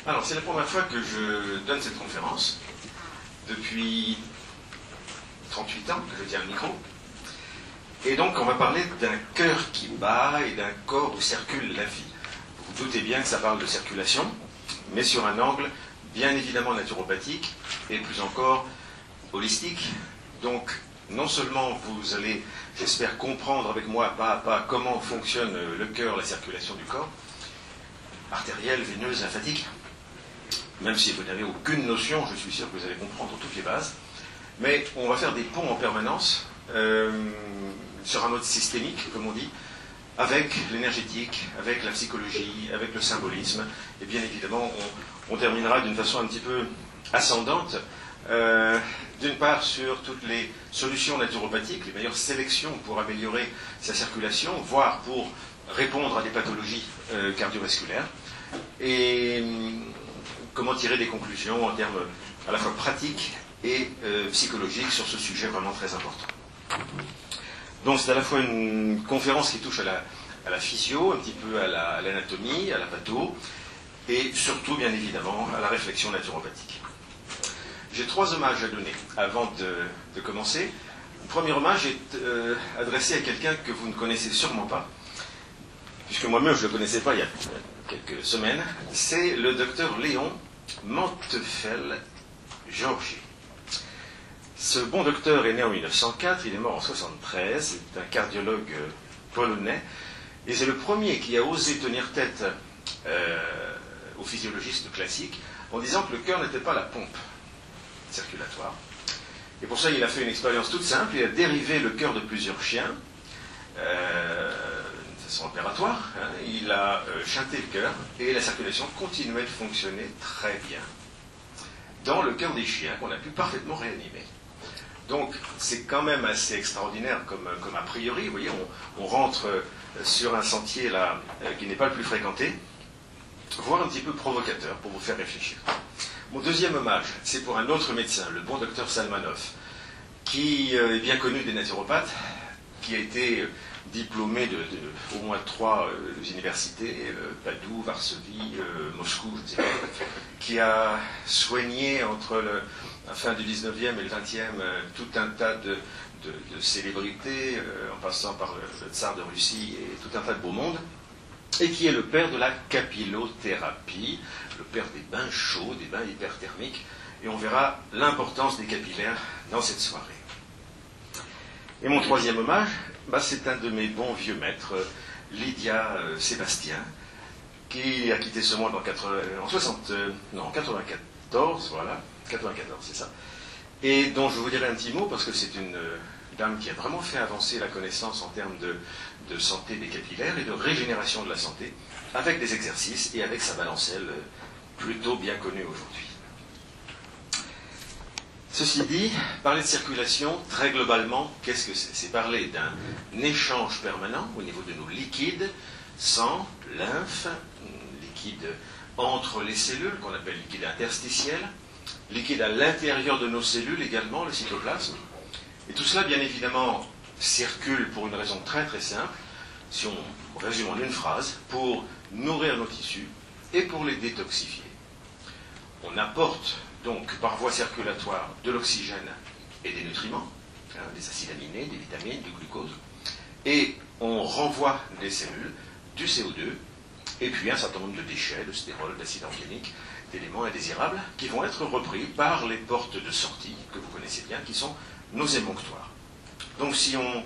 Alors, c'est la première fois que je donne cette conférence, depuis 38 ans que je tiens le micro. Et donc, on va parler d'un cœur qui bat et d'un corps où circule la vie. Vous vous doutez bien que ça parle de circulation, mais sur un angle bien évidemment naturopathique et plus encore holistique. Donc, non seulement vous allez, j'espère, comprendre avec moi pas à pas comment fonctionne le cœur, la circulation du corps, artérielle, veineuse, lymphatique, même si vous n'avez aucune notion, je suis sûr que vous allez comprendre toutes les bases, mais on va faire des ponts en permanence sur un mode systémique, comme on dit, avec l'énergétique, avec la psychologie, avec le symbolisme, et bien évidemment, on terminera d'une façon un petit peu ascendante, d'une part sur toutes les solutions naturopathiques, les meilleures sélections pour améliorer sa circulation, voire pour répondre à des pathologies cardiovasculaires, et comment tirer des conclusions en termes à la fois pratiques et psychologiques sur ce sujet vraiment très important. Donc c'est à la fois une conférence qui touche à la physio, un petit peu à l'anatomie, à la patho, et surtout, bien évidemment, à la réflexion naturopathique. J'ai 3 hommages à donner avant de commencer. Le premier hommage est adressé à quelqu'un que vous ne connaissez sûrement pas, puisque moi-même je ne le connaissais pas il y a quelques semaines. C'est le docteur Léon Manteuffel-Georgi. Ce bon docteur est né en 1904, il est mort en 1973, c'est un cardiologue polonais, et c'est le premier qui a osé tenir tête aux physiologistes classiques en disant que le cœur n'était pas la pompe circulatoire. Et pour ça, il a fait une expérience toute simple, il a dérivé le cœur de plusieurs chiens, de façon opératoire, hein, il a chanté le cœur, et la circulation continuait de fonctionner très bien dans le cœur des chiens qu'on a pu parfaitement réanimer. Donc, c'est quand même assez extraordinaire comme a priori. Vous voyez, on rentre sur un sentier là qui n'est pas le plus fréquenté, voire un petit peu provocateur pour vous faire réfléchir. Mon deuxième hommage, c'est pour un autre médecin, le bon docteur Salmanov, qui est bien connu des naturopathes, qui a été diplômé de au moins 3 universités, Padoue, Varsovie, Moscou, je ne sais pas, qui a soigné entre la fin du 19e et le 20e tout un tas de célébrités, en passant par le tsar de Russie et tout un tas de beau monde, et qui est le père de la capillothérapie, le père des bains chauds, des bains hyperthermiques, et on verra l'importance des capillaires dans cette soirée. Et mon troisième hommage, c'est un de mes bons vieux maîtres, Lydia Sébastien, qui a quitté ce monde en 94, voilà, 94, c'est ça, et dont je vous dirai un petit mot, parce que c'est une dame qui a vraiment fait avancer la connaissance en termes de santé des capillaires et de régénération de la santé, avec des exercices et avec sa balancelle plutôt bien connue aujourd'hui. Ceci dit, parler de circulation, très globalement, qu'est-ce que c'est? C'est parler d'un échange permanent au niveau de nos liquides, sang, lymphe, liquide entre les cellules, qu'on appelle liquide interstitiel, liquide à l'intérieur de nos cellules également, le cytoplasme. Et tout cela, bien évidemment, circule pour une raison très très simple, si on résume en une phrase, pour nourrir nos tissus et pour les détoxifier. On apporte donc par voie circulatoire de l'oxygène et des nutriments, des acides aminés, des vitamines, du glucose, et on renvoie des cellules du CO2 et puis un certain nombre de déchets, de stérols, d'acides organiques, d'éléments indésirables qui vont être repris par les portes de sortie que vous connaissez bien, qui sont nos émonctoires. Donc si on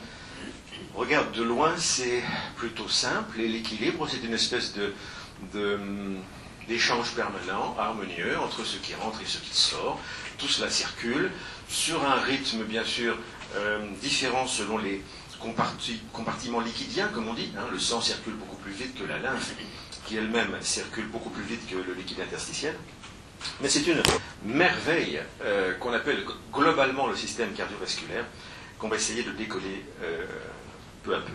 regarde de loin, c'est plutôt simple, et l'équilibre, c'est une espèce d'échange permanent, harmonieux, entre ce qui rentre et ce qui sort. Tout cela circule, sur un rythme bien sûr différent selon les compartiments liquidiens, comme on dit. Le sang circule beaucoup plus vite que la lymphe, qui elle-même circule beaucoup plus vite que le liquide interstitiel. Mais c'est une merveille qu'on appelle globalement le système cardiovasculaire, qu'on va essayer de décoller peu à peu.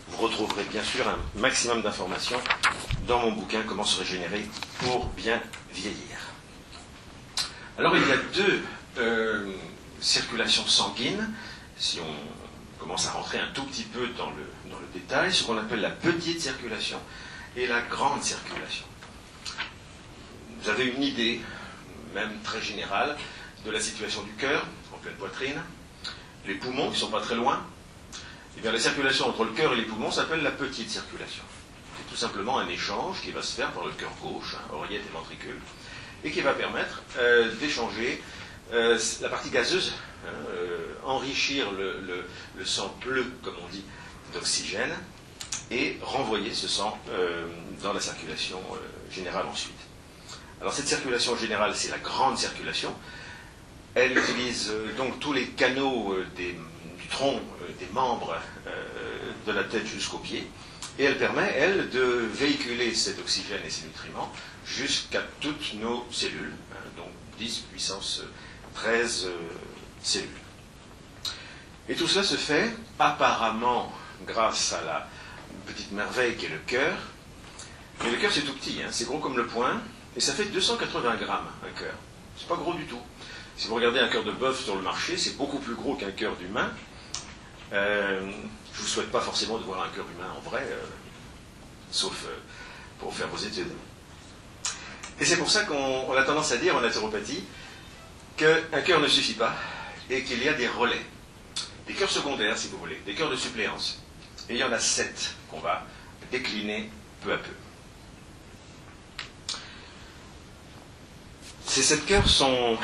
Vous retrouverez bien sûr un maximum d'informations dans mon bouquin « Comment se régénérer pour bien vieillir ». Alors il y a 2 circulations sanguines, si on commence à rentrer un tout petit peu dans le détail, ce qu'on appelle la petite circulation et la grande circulation. vous avez une idée, même très générale, de la situation du cœur, en pleine poitrine. Les poumons, qui ne sont pas très loin. Eh bien, la circulation entre le cœur et les poumons s'appelle la petite circulation. C'est tout simplement un échange qui va se faire par le cœur gauche, oreillette et ventricule, et qui va permettre d'échanger la partie gazeuse, enrichir le sang bleu, comme on dit, d'oxygène, et renvoyer ce sang dans la circulation générale ensuite. Alors cette circulation générale, c'est la grande circulation. Elle utilise donc tous les canaux du tronc, des membres de la tête jusqu'aux pieds, et elle permet, elle, de véhiculer cet oxygène et ces nutriments jusqu'à toutes nos cellules, donc 10 puissance 13 cellules. Et tout cela se fait apparemment grâce à la petite merveille qu'est le cœur. Mais le cœur, c'est tout petit, c'est gros comme le poing, et ça fait 280 grammes, un cœur. C'est pas gros du tout. Si vous regardez un cœur de bœuf sur le marché, c'est beaucoup plus gros qu'un cœur d'humain. Je ne vous souhaite pas forcément de voir un cœur humain en vrai, sauf pour faire vos études. Et c'est pour ça qu'on a tendance à dire en naturopathie qu'un cœur ne suffit pas et qu'il y a des relais. Des cœurs secondaires, si vous voulez, des cœurs de suppléance. Et il y en a 7 qu'on va décliner peu à peu. Ces 7 cœurs sont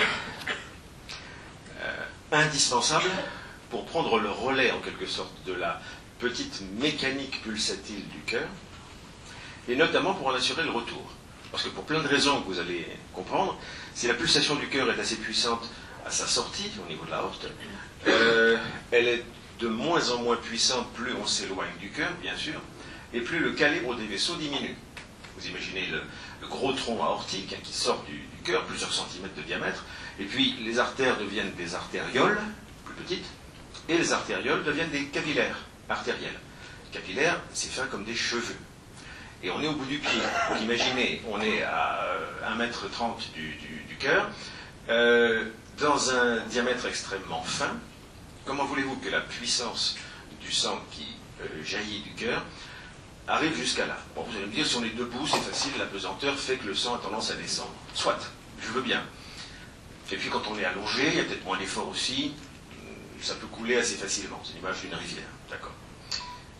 indispensables pour prendre le relais, en quelque sorte, de la petite mécanique pulsatile du cœur, et notamment pour en assurer le retour. Parce que pour plein de raisons que vous allez comprendre, si la pulsation du cœur est assez puissante à sa sortie, au niveau de la aorte, elle est de moins en moins puissante plus on s'éloigne du cœur, bien sûr, et plus le calibre des vaisseaux diminue. Vous imaginez le gros tronc aortique qui sort du cœur, plusieurs centimètres de diamètre, et puis les artères deviennent des artérioles, plus petites, et les artérioles deviennent des capillaires artériels. Capillaires, c'est fin comme des cheveux. Et on est au bout du pied. Donc imaginez, on est à 1,30 m du cœur, dans un diamètre extrêmement fin. Comment voulez-vous que la puissance du sang qui jaillit du cœur arrive jusqu'à là? Bon, vous allez me dire, si on est debout, c'est facile, la pesanteur fait que le sang a tendance à descendre. Soit, je veux bien. Et puis quand on est allongé, il y a peut-être moins d'effort aussi, ça peut couler assez facilement. C'est l'image d'une rivière, d'accord.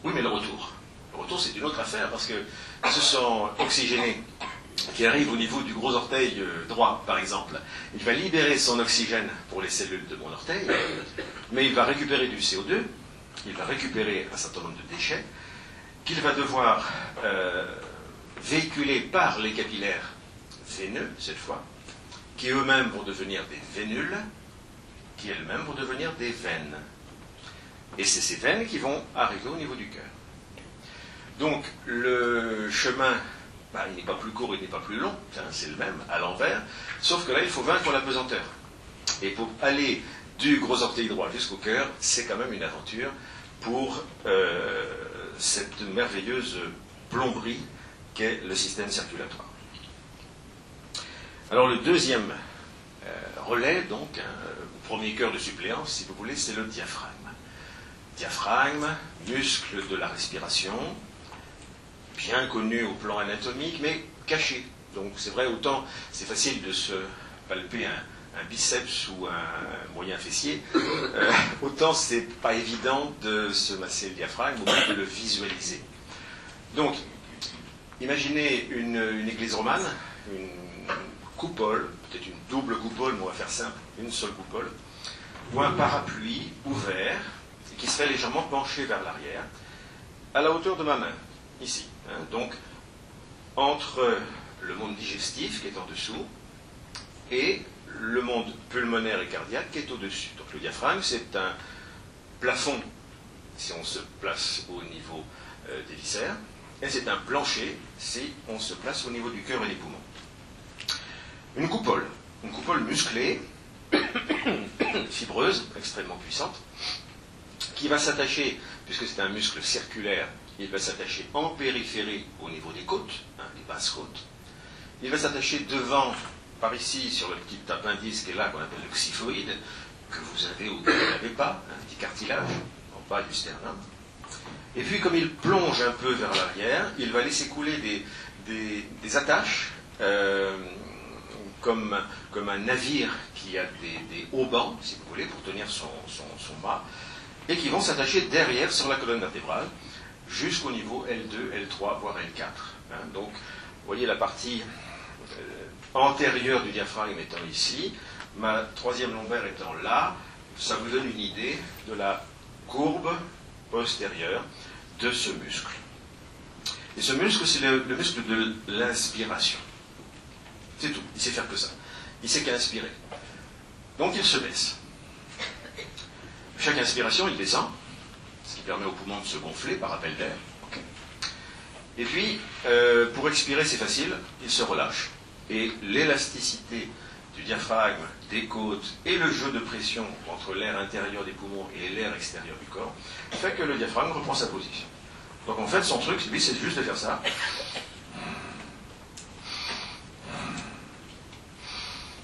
Oui, mais le retour. Le retour, c'est une autre affaire, parce que ce sang oxygéné qui arrive au niveau du gros orteil droit, par exemple, il va libérer son oxygène pour les cellules de mon orteil, mais il va récupérer du CO2, il va récupérer un certain nombre de déchets, qu'il va devoir véhiculer par les capillaires veineux, cette fois, qui eux-mêmes vont devenir des vénules, qui elles-mêmes vont devenir des veines. Et c'est ces veines qui vont arriver au niveau du cœur. Donc, le chemin, il n'est pas plus court, il n'est pas plus long, c'est le même, à l'envers, sauf que là, il faut vaincre la pesanteur. Et pour aller du gros orteil droit jusqu'au cœur, c'est quand même une aventure pour cette merveilleuse plomberie qu'est le système circulatoire. Alors le deuxième relais, donc, premier cœur de suppléance, si vous voulez, c'est le diaphragme. Diaphragme, muscle de la respiration, bien connu au plan anatomique, mais caché. Donc c'est vrai, autant c'est facile de se palper un biceps ou un moyen fessier, autant c'est pas évident de se masser le diaphragme ou même de le visualiser. Donc, imaginez une église romane, une coupole, peut-être une double coupole, mais on va faire simple, une seule coupole, ou un parapluie ouvert, qui serait légèrement penché vers l'arrière, à la hauteur de ma main, ici. Donc, entre le monde digestif, qui est en dessous, et le monde pulmonaire et cardiaque, qui est au-dessus. Donc le diaphragme, c'est un plafond, si on se place au niveau des viscères, et c'est un plancher, si on se place au niveau du cœur et des poumons. Une coupole musclée, fibreuse, extrêmement puissante, qui va s'attacher, puisque c'est un muscle circulaire, il va s'attacher en périphérie au niveau des côtes, les basses côtes. Il va s'attacher devant, par ici, sur le petit appendice qui est là, qu'on appelle le xiphoïde, que vous avez ou que vous n'avez pas, un petit cartilage en bas du sternum. Et puis, comme il plonge un peu vers l'arrière, il va laisser couler des attaches comme un navire qui a des haubans, si vous voulez, pour tenir son mât, et qui vont s'attacher derrière sur la colonne vertébrale jusqu'au niveau L2, L3, voire L4. Hein. Donc, vous voyez la partie antérieure du diaphragme étant ici, ma troisième lombaire étant là, ça vous donne une idée de la courbe postérieure de ce muscle. Et ce muscle, c'est le muscle de l'inspiration. C'est tout, il sait faire que ça. Il sait qu'inspirer. Donc il se baisse. Chaque inspiration, il descend, ce qui permet aux poumons de se gonfler par appel d'air. Okay. Et puis, pour expirer, c'est facile, il se relâche. Et l'élasticité du diaphragme, des côtes et le jeu de pression entre l'air intérieur des poumons et l'air extérieur du corps fait que le diaphragme reprend sa position. Donc en fait, son truc, lui, c'est juste de faire ça.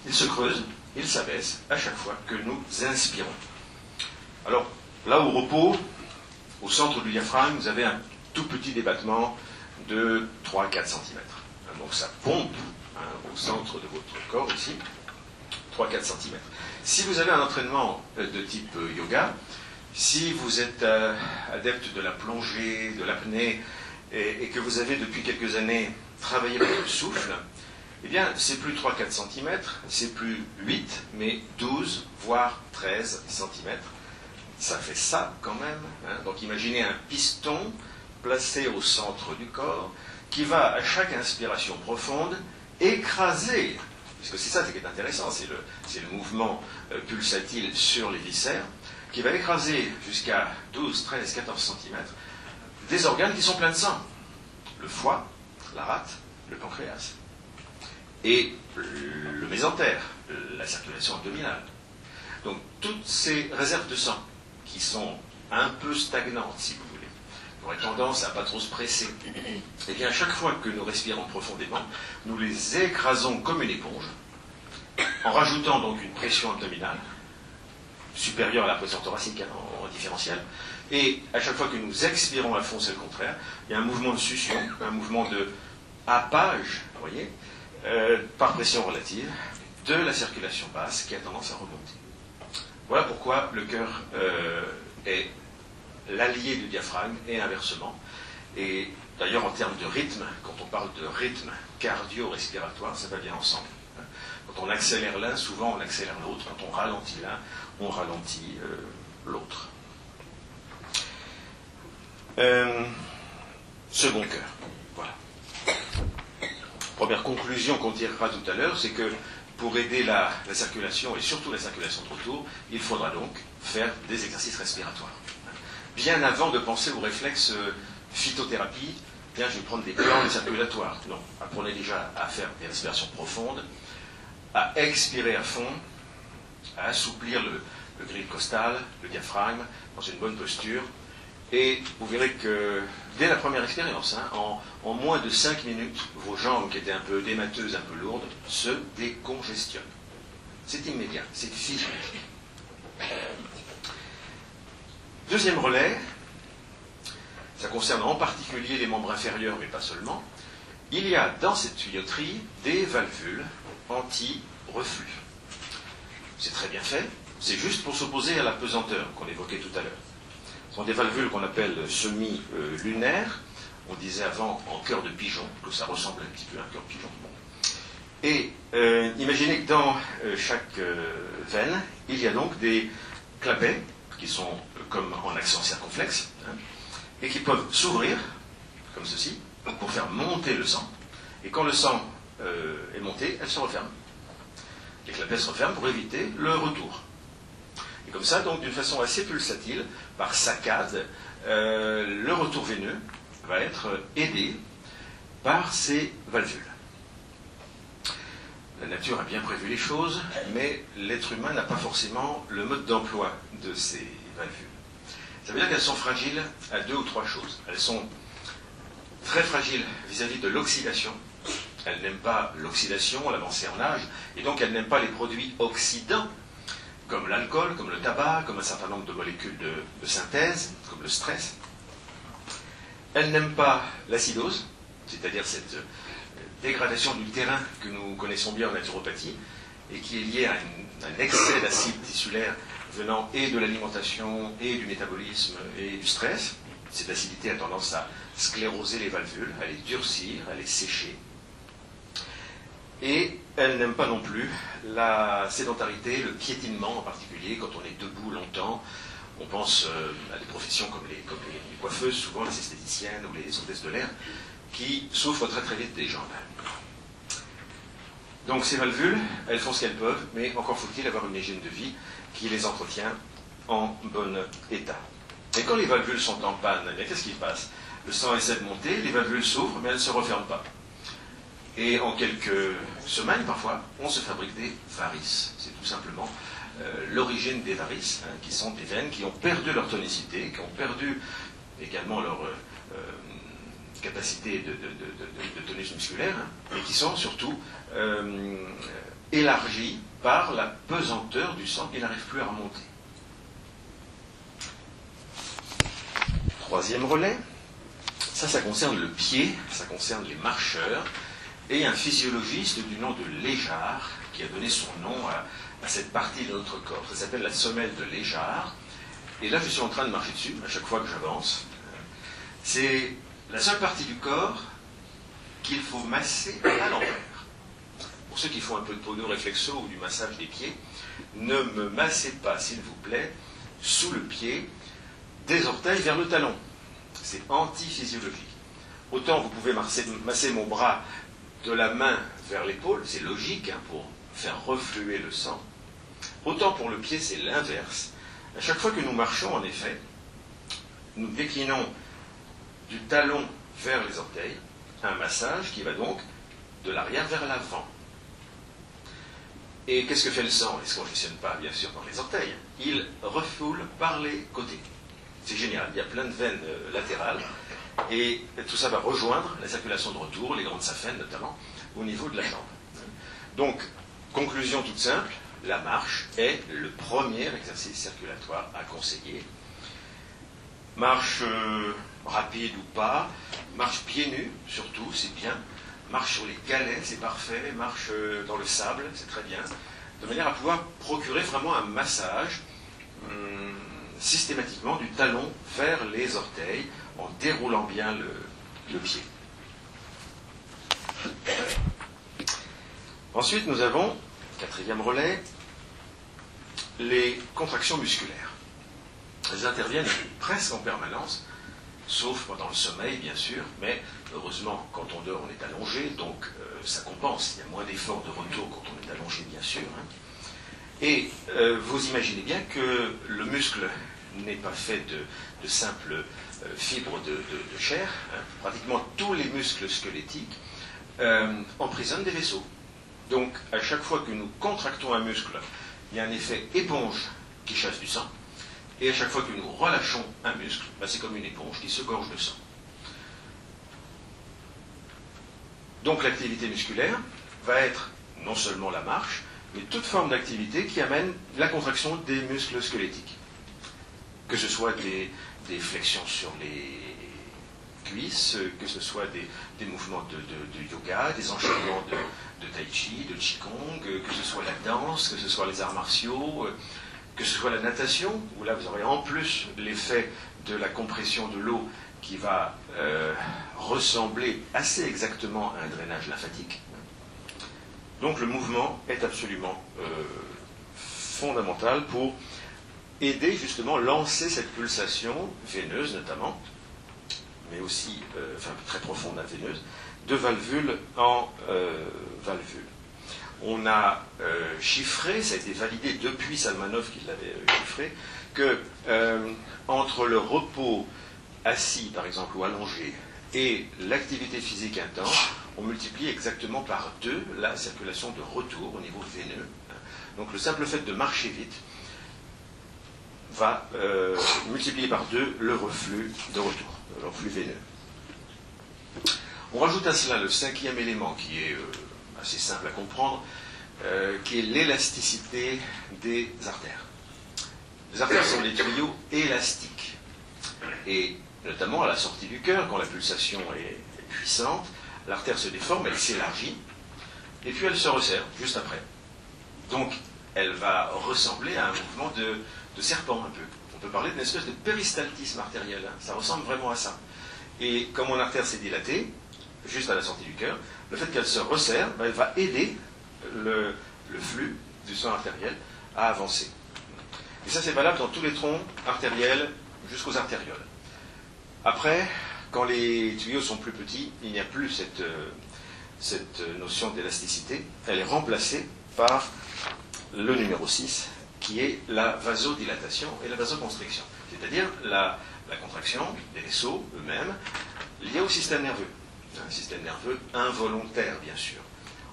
Il se creuse, il s'abaisse à chaque fois que nous inspirons. Alors, là au repos, au centre du diaphragme, vous avez un tout petit débattement de 3-4 cm. Donc ça pompe au centre de votre corps ici, 3-4 cm. Si vous avez un entraînement de type yoga, si vous êtes adepte de la plongée, de l'apnée, et que vous avez depuis quelques années travaillé avec le souffle, eh bien, c'est plus 3-4 cm, c'est plus 8, mais 12, voire 13 cm. Ça fait ça quand même. Hein. Donc imaginez un piston placé au centre du corps qui va, à chaque inspiration profonde, écraser, puisque c'est ça qui est intéressant, c'est le mouvement pulsatile sur les viscères, qui va écraser jusqu'à 12, 13, 14 cm des organes qui sont pleins de sang. Le foie, la rate, le pancréas. Et le mésentère, la circulation abdominale. Donc toutes ces réserves de sang qui sont un peu stagnantes, si vous voulez, qui auraient tendance à ne pas trop se presser, et bien à chaque fois que nous respirons profondément, nous les écrasons comme une éponge, en rajoutant donc une pression abdominale, supérieure à la pression thoracique en différentiel, et à chaque fois que nous expirons à fond, c'est le contraire, il y a un mouvement de succion, un mouvement de happage, vous voyez, par pression relative, de la circulation basse qui a tendance à remonter. Voilà pourquoi le cœur est l'allié du diaphragme et inversement. Et d'ailleurs, en termes de rythme, quand on parle de rythme cardio-respiratoire, ça va bien ensemble. Quand on accélère l'un, souvent on accélère l'autre. Quand on ralentit l'un, on ralentit l'autre. Second cœur. Voilà. Première conclusion qu'on tirera tout à l'heure, c'est que pour aider la circulation, et surtout la circulation de retour, il faudra donc faire des exercices respiratoires. Bien avant de penser aux réflexes phytothérapie, bien je vais prendre des plantes circulatoires. Non, apprenez déjà à faire des respirations profondes, à expirer à fond, à assouplir le grille costal, le diaphragme, dans une bonne posture. Et vous verrez que dès la première expérience, en moins de 5 minutes, vos jambes qui étaient un peu démateuses, un peu lourdes, se décongestionnent. C'est immédiat, c'est physique. Deuxième relais, ça concerne en particulier les membres inférieurs, mais pas seulement. Il y a dans cette tuyauterie des valvules anti-reflux. C'est très bien fait, c'est juste pour s'opposer à la pesanteur qu'on évoquait tout à l'heure. Ce sont des valvules qu'on appelle semi-lunaires. On disait avant en cœur de pigeon, que ça ressemble un petit peu à un cœur de pigeon. Et imaginez que dans chaque veine, il y a donc des clapets qui sont comme en accent circonflexe, et qui peuvent s'ouvrir, comme ceci, pour faire monter le sang. Et quand le sang est monté, elles se referment. Les clapets se referment pour éviter le retour. Et comme ça, donc, d'une façon assez pulsatile, par saccade, le retour veineux va être aidé par ces valvules. La nature a bien prévu les choses, mais l'être humain n'a pas forcément le mode d'emploi de ces valvules. Ça veut dire qu'elles sont fragiles à 2 ou 3 choses. Elles sont très fragiles vis-à-vis de l'oxydation. Elles n'aiment pas l'oxydation, l'avancée en âge, et donc elles n'aiment pas les produits oxydants, comme l'alcool, comme le tabac, comme un certain nombre de molécules de synthèse, comme le stress. Elles n'aiment pas l'acidose, c'est-à-dire cette dégradation du terrain que nous connaissons bien en naturopathie et qui est liée à un excès d'acide tissulaire venant et de l'alimentation et du métabolisme et du stress. Cette acidité a tendance à scléroser les valvules, à les durcir, à les sécher. Et elle n'aime pas non plus la sédentarité, le piétinement en particulier, quand on est debout longtemps. On pense à des professions comme les coiffeuses, souvent les esthéticiennes ou les hôtesses de l'air, qui souffrent très très vite des jambes. Donc ces valvules, elles font ce qu'elles peuvent, mais encore faut-il avoir une hygiène de vie qui les entretient en bon état. Et quand les valvules sont en panne, eh bien, qu'est-ce qui se passe? Le sang essaie de monter, les valvules s'ouvrent, mais elles ne se referment pas. Et en quelques semaines, parfois, on se fabrique des varices. C'est tout simplement l'origine des varices, qui sont des veines qui ont perdu leur tonicité, qui ont perdu également leur capacité de tonus musculaire, et qui sont surtout élargies par la pesanteur du sang qui n'arrive plus à remonter. Troisième relais, ça concerne le pied, ça concerne les marcheurs, et un physiologiste du nom de Léjard, qui a donné son nom à cette partie de notre corps. Ça s'appelle la semelle de Léjard. Et là, je suis en train de marcher dessus, à chaque fois que j'avance. C'est la seule partie du corps qu'il faut masser à l'envers. Pour ceux qui font un peu de pono réflexo ou du massage des pieds, ne me massez pas, s'il vous plaît, sous le pied, des orteils vers le talon. C'est antiphysiologique. Autant vous pouvez masser mon bras de la main vers l'épaule, c'est logique, pour faire refluer le sang. Autant pour le pied, c'est l'inverse. À chaque fois que nous marchons, en effet, nous déclinons du talon vers les orteils, un massage qui va donc de l'arrière vers l'avant. Et qu'est-ce que fait le sang? Il ne se congestionne pas, bien sûr, dans les orteils. Il refoule par les côtés. C'est génial, il y a plein de veines latérales, et tout ça va rejoindre la circulation de retour, les grandes saphènes notamment, au niveau de la jambe. Donc, conclusion toute simple, la marche est le premier exercice circulatoire à conseiller. Marche rapide ou pas, marche pieds nus, surtout, c'est bien. Marche sur les galets, c'est parfait. Marche dans le sable, c'est très bien. De manière à pouvoir procurer vraiment un massage systématiquement du talon vers les orteils, en déroulant bien le pied. Ensuite, nous avons, quatrième relais, les contractions musculaires. Elles interviennent presque en permanence, sauf pendant le sommeil, bien sûr, mais heureusement, quand on dort, on est allongé, donc ça compense. Il y a moins d'efforts de retour quand on est allongé, bien sûr. Et vous imaginez bien que le muscle n'est pas fait de simples fibres de chair. Pratiquement tous les muscles squelettiques emprisonnent des vaisseaux. Donc, à chaque fois que nous contractons un muscle, il y a un effet éponge qui chasse du sang. Et à chaque fois que nous relâchons un muscle, c'est comme une éponge qui se gorge de sang. Donc l'activité musculaire va être non seulement la marche, mais toute forme d'activité qui amène la contraction des muscles squelettiques. Que ce soit des flexions sur les cuisses, que ce soit des mouvements de yoga, des enchaînements de tai chi, de qigong, que ce soit la danse, que ce soit les arts martiaux, que ce soit la natation, où là vous aurez en plus l'effet de la compression de l'eau qui va ressembler assez exactement à un drainage lymphatique. Donc le mouvement est absolument fondamental pour aider justement lancer cette pulsation veineuse notamment, mais aussi très profonde veineuse, de valvule en valvule. On a chiffré, ça a été validé depuis Salmanov qui l'avait chiffré, que entre le repos assis par exemple ou allongé et l'activité physique intense, on multiplie exactement par 2 la circulation de retour au niveau veineux. Donc le simple fait de marcher vite va multiplier par 2 le reflux de retour, le reflux veineux. On rajoute à cela le 5e élément qui est assez simple à comprendre, qui est l'élasticité des artères. Les artères sont des tuyaux élastiques. Et notamment à la sortie du cœur, quand la pulsation est puissante, l'artère se déforme, elle s'élargit, et puis elle se resserre juste après. Donc, elle va ressembler à un mouvement de serpent un peu. On peut parler d'une espèce de péristaltisme artériel, hein. Ça ressemble vraiment à ça. Et comme mon artère s'est dilatée, juste à la sortie du cœur, le fait qu'elle se resserre, ben, elle va aider le flux du sang artériel à avancer. Et ça, c'est valable dans tous les troncs artériels jusqu'aux artérioles. Après, quand les tuyaux sont plus petits, il n'y a plus cette notion d'élasticité. Elle est remplacée par le numéro 6, qui est la vasodilatation et la vasoconstriction, c'est-à-dire la contraction des vaisseaux eux-mêmes liés au système nerveux. Un système nerveux involontaire, bien sûr.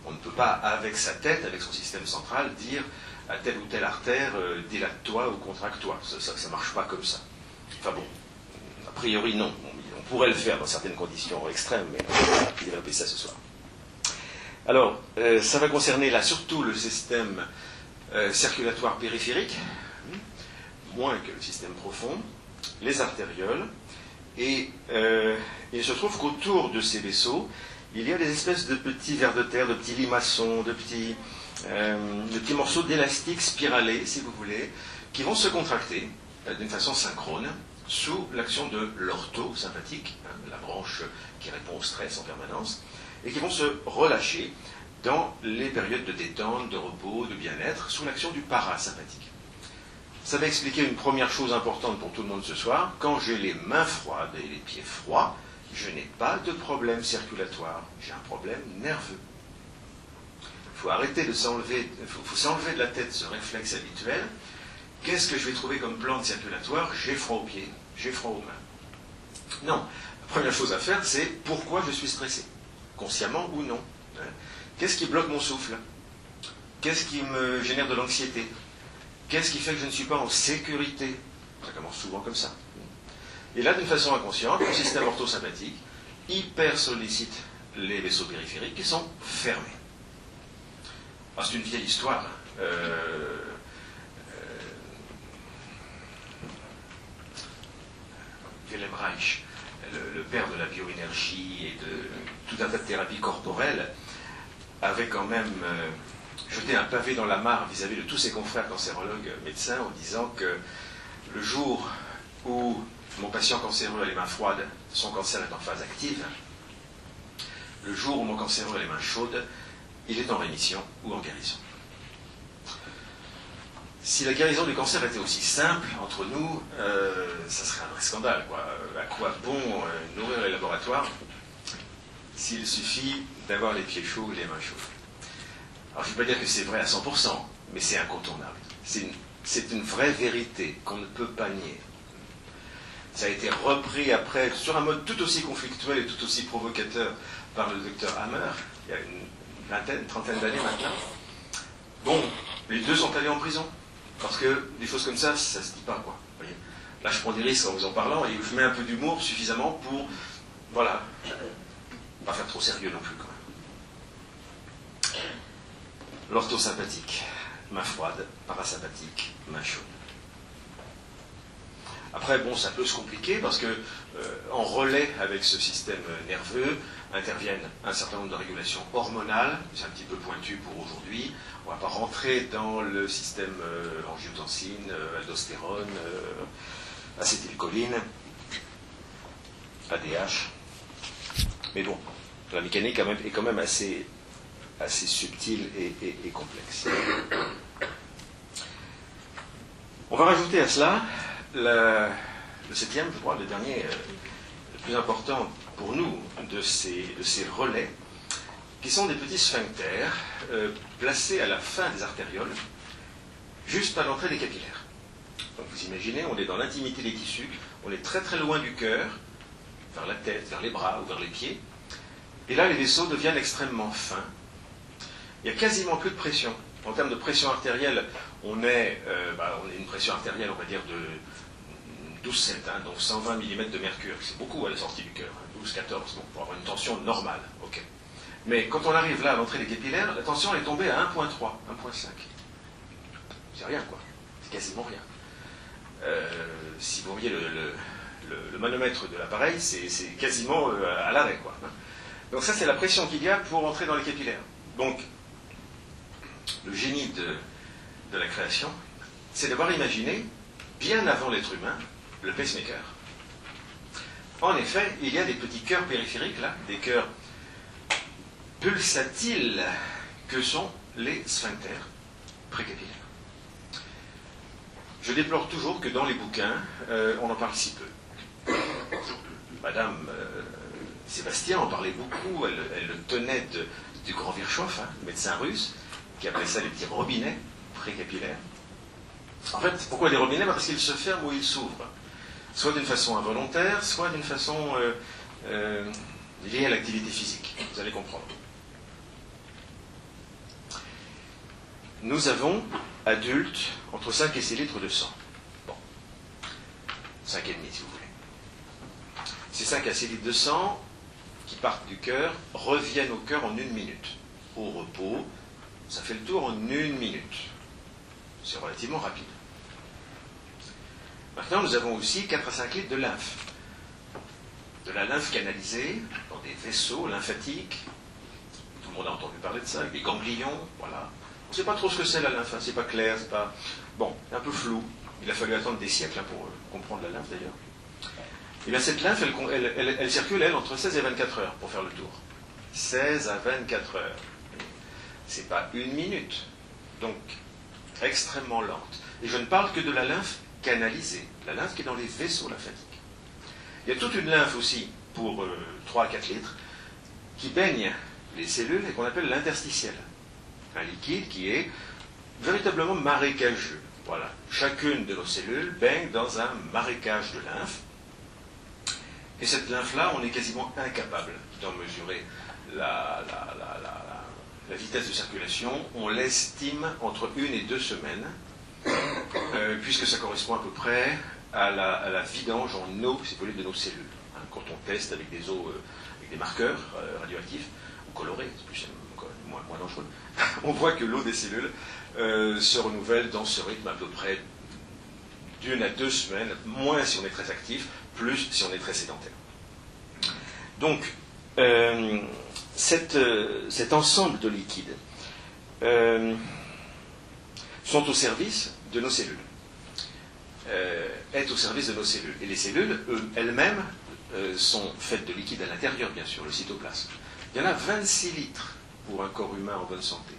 On ne peut pas, avec sa tête, avec son système central, dire à telle ou telle artère, dilate-toi ou contracte-toi. Ça ne marche pas comme ça. Enfin bon, a priori non. On pourrait le faire dans certaines conditions extrêmes, mais on ne va pas développer ça ce soir. Alors, ça va concerner là surtout le système circulatoire périphérique, moins que le système profond, les artérioles, et il se trouve qu'autour de ces vaisseaux, il y a des espèces de petits vers de terre, de petits limaçons, de petits morceaux d'élastique spiralés, si vous voulez, qui vont se contracter d'une façon synchrone sous l'action de l'orthosympathique, la branche qui répond au stress en permanence, et qui vont se relâcher dans les périodes de détente, de repos, de bien-être, sous l'action du parasympathique. Ça va expliquer une première chose importante pour tout le monde ce soir. Quand j'ai les mains froides et les pieds froids, je n'ai pas de problème circulatoire, j'ai un problème nerveux. Il faut arrêter de s'enlever, il faut s'enlever de la tête ce réflexe habituel. Qu'est-ce que je vais trouver comme plante circulatoire? J'ai froid aux pieds, j'ai froid aux mains. Non, la première chose à faire, c'est pourquoi je suis stressé, consciemment ou non. Qu'est-ce qui bloque mon souffle? Qu'est-ce qui me génère de l'anxiété? Qu'est-ce qui fait que je ne suis pas en sécurité? Ça commence souvent comme ça. Et là, d'une façon inconsciente, le système orthosympathique hyper sollicite les vaisseaux périphériques qui sont fermés. Alors, c'est une vieille histoire. Wilhelm Reich, le père de la bioénergie et de tout un tas de thérapies corporelles, avait quand même jeté un pavé dans la mare vis-à-vis de tous ses confrères cancérologues médecins en disant que le jour où mon patient cancéreux a les mains froides, son cancer est en phase active. Le jour où mon cancéreux a les mains chaudes, il est en rémission ou en guérison. Si la guérison du cancer était aussi simple entre nous, ça serait un vrai scandale, quoi. À quoi bon nourrir les laboratoires s'il suffit d'avoir les pieds chauds et les mains chaudes? Alors je ne vais pas dire que c'est vrai à 100%, mais c'est incontournable. C'est une vraie vérité qu'on ne peut pas nier. Ça a été repris après sur un mode tout aussi conflictuel et tout aussi provocateur par le docteur Hammer, il y a une trentaine d'années maintenant. Bon, les deux sont allés en prison, parce que des choses comme ça, ça se dit pas, quoi. Vous voyez, là, je prends des risques en vous en parlant, et je mets un peu d'humour suffisamment pour, voilà, pas faire trop sérieux non plus, quand même. L'orthosympathique, main froide, parasympathique, main chaude. Après, bon, ça peut se compliquer parce que en relais avec ce système nerveux interviennent un certain nombre de régulations hormonales. C'est un petit peu pointu pour aujourd'hui. On ne va pas rentrer dans le système angiotensine, aldostérone, acétylcholine, ADH. Mais bon, la mécanique est quand même assez subtile et complexe. On va rajouter à cela le septième, je crois, le dernier, le plus important pour nous de ces relais, qui sont des petits sphincters placés à la fin des artérioles, juste à l'entrée des capillaires. Donc vous imaginez, on est dans l'intimité des tissus, on est très très loin du cœur, vers la tête, vers les bras ou vers les pieds, et là les vaisseaux deviennent extrêmement fins. Il n'y a quasiment plus de pression. En termes de pression artérielle, on est une pression artérielle, on va dire, de 12,7, hein, donc 120 mm de mercure. C'est beaucoup à la sortie du cœur, 12-14, donc pour avoir une tension normale. Okay. Mais quand on arrive là à l'entrée des capillaires, la tension est tombée à 1,3, 1,5. C'est rien, quoi. C'est quasiment rien. Si vous voyez le manomètre de l'appareil, c'est quasiment à l'arrêt, quoi. Donc ça, c'est la pression qu'il y a pour entrer dans les capillaires. Donc, le génie de la création, c'est d'avoir imaginé, bien avant l'être humain, le pacemaker. En effet, il y a des petits cœurs périphériques, là, des cœurs pulsatiles, que sont les sphincters précapillaires. Je déplore toujours que dans les bouquins, on en parle si peu. Madame Sébastien en parlait beaucoup, elle le tenait du grand Virchow, hein, le médecin russe, qui appelait ça les petits robinets précapillaires. En fait, pourquoi des robinets? Parce qu'ils se ferment ou ils s'ouvrent. Soit d'une façon involontaire, soit d'une façon liée à l'activité physique. Vous allez comprendre. Nous avons, adultes, entre 5 et 6 litres de sang. Bon. 5,5 si vous voulez. Ces 5 à 6 litres de sang qui partent du cœur reviennent au cœur en 1 minute. Au repos, ça fait le tour en 1 minute. C'est relativement rapide. Maintenant, nous avons aussi 4 à 5 litres de lymphe. De la lymphe canalisée dans des vaisseaux lymphatiques. Tout le monde a entendu parler de ça, avec des ganglions, voilà. On ne sait pas trop ce que c'est la lymphe, hein. C'est pas clair, c'est pas... Bon, un peu flou. Il a fallu attendre des siècles hein, pour comprendre la lymphe d'ailleurs. Et bien cette lymphe, elle circule, elle, entre 16 et 24 heures pour faire le tour. 16 à 24 heures. C'est pas 1 minute. Donc, extrêmement lente. Et je ne parle que de la lymphe canalisée, la lymphe qui est dans les vaisseaux lymphatiques. Il y a toute une lymphe aussi, pour 3 à 4 litres, qui baigne les cellules et qu'on appelle l'interstitiel. Un liquide qui est véritablement marécageux. Voilà. Chacune de nos cellules baigne dans un marécage de lymphe. Et cette lymphe-là, on est quasiment incapable d'en mesurer la vitesse de circulation. On l'estime entre 1 et 2 semaines, puisque ça correspond à peu près à la vidange en eau, si vous voulez, de nos cellules. Hein, quand on teste avec des eaux, avec des marqueurs radioactifs, ou colorés, c'est plus moins dangereux, on voit que l'eau des cellules se renouvelle dans ce rythme à peu près d'1 à 2 semaines, moins si on est très actif, plus si on est très sédentaire. Donc, cet ensemble de liquides sont au service de nos cellules, est au service de nos cellules. Et les cellules, elles-mêmes, sont faites de liquide à l'intérieur, bien sûr, le cytoplasme. Il y en a 26 litres pour un corps humain en bonne santé.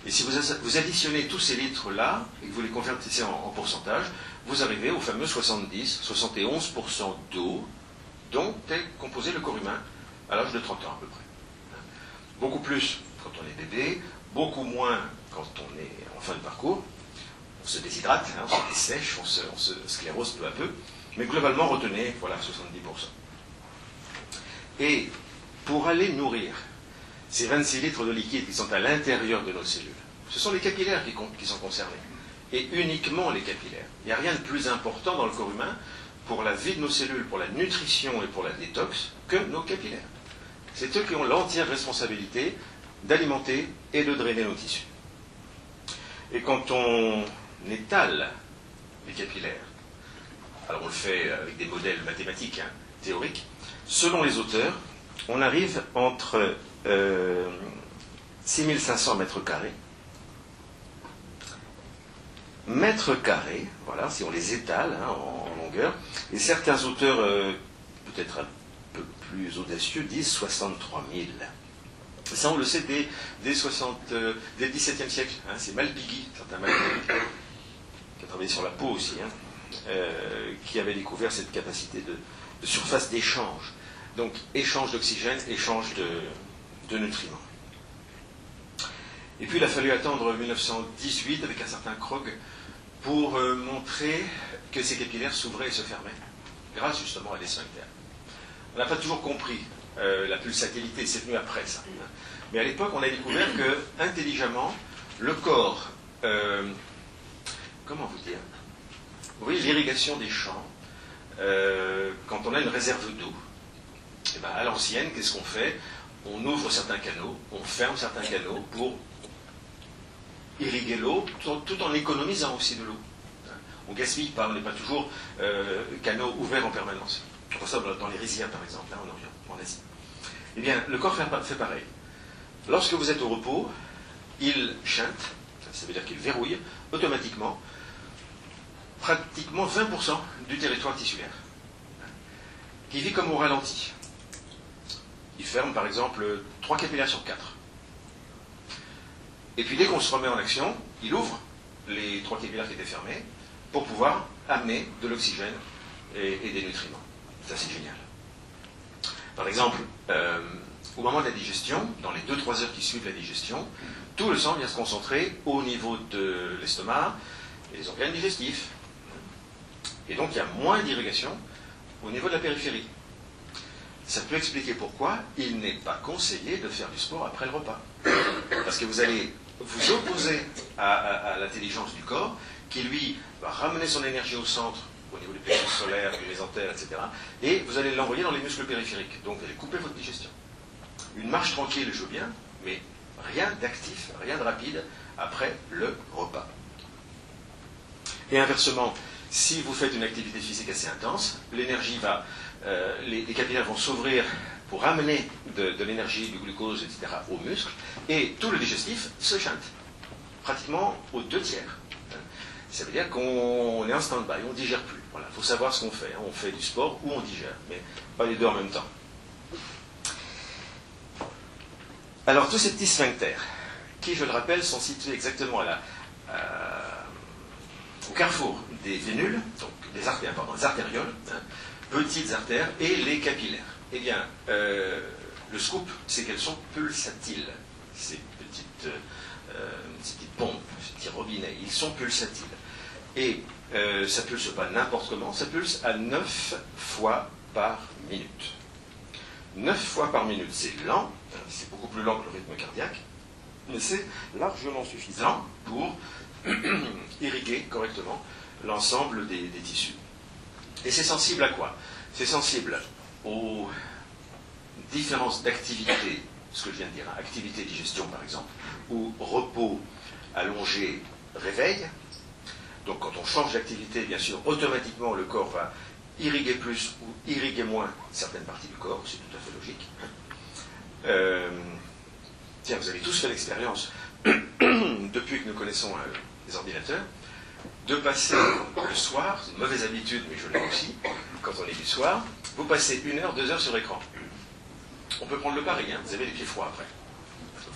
Et si vous additionnez tous ces litres-là, et que vous les convertissez en pourcentage, vous arrivez au fameux 70-71% d'eau dont est composé le corps humain à l'âge de 30 ans à peu près. Beaucoup plus quand on est bébé, beaucoup moins quand on est en fin de parcours. On se déshydrate, hein, on se dessèche, on se sclérose peu à peu, mais globalement retenez, voilà, 70%. Et pour aller nourrir ces 26 litres de liquide qui sont à l'intérieur de nos cellules, ce sont les capillaires qui sont concernés, et uniquement les capillaires. Il n'y a rien de plus important dans le corps humain pour la vie de nos cellules, pour la nutrition et pour la détox, que nos capillaires. C'est eux qui ont l'entière responsabilité d'alimenter et de drainer nos tissus. Et quand on étale les capillaires, alors on le fait avec des modèles mathématiques, hein, théoriques, selon les auteurs, on arrive entre 6500 mètres carrés, voilà, si on les étale hein, en longueur, et certains auteurs, peut-être un peu plus audacieux, disent 63 000. Ça, on le sait dès le XVIIe siècle. Hein, c'est Malpighi, certain Malpighi, qui a travaillé sur la peau aussi, hein, qui avait découvert cette capacité de surface d'échange. Donc, échange d'oxygène, échange de nutriments. Et puis, il a fallu attendre 1918 avec un certain Krog pour montrer que ces capillaires s'ouvraient et se fermaient, grâce justement à des sphincters. On n'a pas toujours compris la pulsatilité, c'est venu après ça. Mais à l'époque, on a découvert que, intelligemment, le corps, comment vous dire, vous voyez l'irrigation des champs, quand on a une réserve d'eau, et ben, à l'ancienne, qu'est-ce qu'on fait? On ouvre certains canaux, on ferme certains canaux pour irriguer l'eau, tout en économisant aussi de l'eau. On ne gaspille pas, on n'est pas toujours canaux ouverts en permanence. On voit ça dans les rizières, par exemple, hein, en Orient, en Asie. Eh bien, le corps fait pareil. Lorsque vous êtes au repos, il shunte, ça veut dire qu'il verrouille automatiquement pratiquement 20% du territoire tissulaire, qui vit comme au ralenti. Il ferme par exemple 3 capillaires sur 4. Et puis dès qu'on se remet en action, il ouvre les 3 capillaires qui étaient fermés pour pouvoir amener de l'oxygène et des nutriments. Ça, c'est génial. Par exemple, au moment de la digestion, dans les 2-3 heures qui suivent la digestion, tout le sang vient se concentrer au niveau de l'estomac et des organes digestifs. Et donc il y a moins d'irrigation au niveau de la périphérie. Ça peut expliquer pourquoi il n'est pas conseillé de faire du sport après le repas. Parce que vous allez vous opposer à l'intelligence du corps, qui lui va ramener son énergie au centre, au niveau du plexus solaire, du mésentère, etc. Et vous allez l'envoyer dans les muscles périphériques. Donc vous allez couper votre digestion. Une marche tranquille, je veux bien, mais rien d'actif, rien de rapide après le repas. Et inversement, si vous faites une activité physique assez intense, l'énergie va, les capillaires vont s'ouvrir pour ramener de l'énergie, du glucose, etc. aux muscles, et tout le digestif se shunte, pratiquement aux 2/3. Ça veut dire qu'on est en stand-by, on ne digère plus. Voilà, il faut savoir ce qu'on fait. On fait du sport ou on digère, mais pas les deux en même temps. Alors, tous ces petits sphincters, qui, je le rappelle, sont situés exactement au carrefour des vénules, donc des artères, pardon, des artérioles, petites artères, et les capillaires. Eh bien, le scoop, c'est qu'elles sont pulsatiles, ces petites pompes, ces petits robinets, ils sont pulsatiles. Et ça pulse pas n'importe comment, ça pulse à 9 fois par minute. 9 fois par minute, c'est lent, c'est beaucoup plus lent que le rythme cardiaque, mais c'est largement suffisant pour irriguer correctement l'ensemble des tissus. Et c'est sensible à quoi? C'est sensible aux différences d'activité, ce que je viens de dire, hein, activité digestion par exemple, ou repos allongé réveil. Donc quand on change d'activité, bien sûr, automatiquement le corps va irriguer plus ou irriguer moins certaines parties du corps, c'est tout à fait logique. Tiens, vous avez tous fait l'expérience, depuis que nous connaissons les ordinateurs, de passer le soir, c'est une mauvaise habitude, mais je l'ai aussi, quand on est du soir, vous passez 1 heure, 2 heures sur écran. On peut prendre le pari, hein, vous avez les pieds froids après,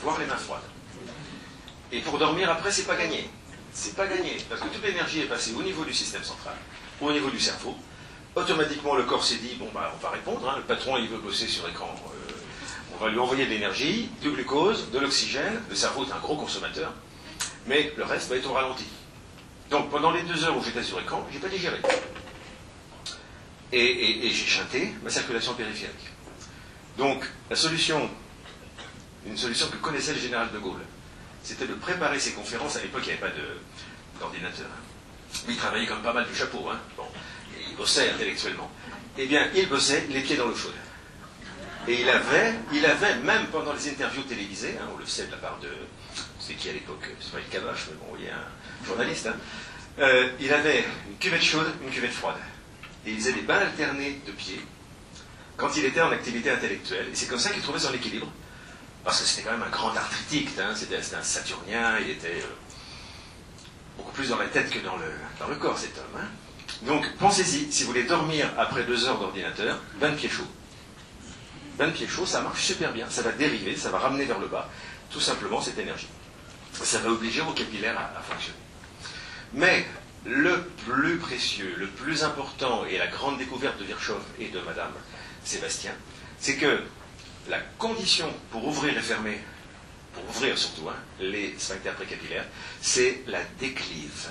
voire les mains froides. Et pour dormir après, c'est pas gagné. C'est pas gagné, parce que toute l'énergie est passée au niveau du système central, au niveau du cerveau. Automatiquement, le corps s'est dit, bon, bah, on va répondre, hein, le patron, il veut bosser sur écran, on va lui envoyer de l'énergie, du glucose, de l'oxygène, le cerveau est un gros consommateur, mais le reste va être au ralenti. Donc, pendant les 2 heures où j'étais sur écran, j'ai pas digéré. Et j'ai shunté ma circulation périphérique. Donc, la solution, une solution que connaissait le général de Gaulle, c'était de préparer ses conférences. À l'époque, il n'y avait pas d'ordinateur. Il travaillait comme pas mal du chapeau. Hein. Bon, il bossait intellectuellement. Eh bien, il bossait les pieds dans l'eau chaude. Et il avait, même pendant les interviews télévisées, hein, on le sait de la part de... C'est qui à l'époque? C'est pas une cavache, mais bon, il y a un journaliste. Hein. Il avait une cuvette chaude, une cuvette froide. Et il faisait des bains alternés de pieds quand il était en activité intellectuelle. Et c'est comme ça qu'il trouvait son équilibre. Parce que c'était quand même un grand arthritique, hein, c'était un saturnien, il était beaucoup plus dans la tête que dans le corps, cet homme. Hein. Donc, pensez-y, si vous voulez dormir après 2 heures d'ordinateur, bain de pieds chauds. Bain de pieds chauds, ça marche super bien, ça va dériver, ça va ramener vers le bas, tout simplement, cette énergie. Ça va obliger vos capillaires à fonctionner. Mais, le plus précieux, le plus important, et la grande découverte de Virchow et de Madame Sébastien, c'est que la condition pour ouvrir et fermer, pour ouvrir surtout, hein, les sphincters précapillaires, c'est la déclive,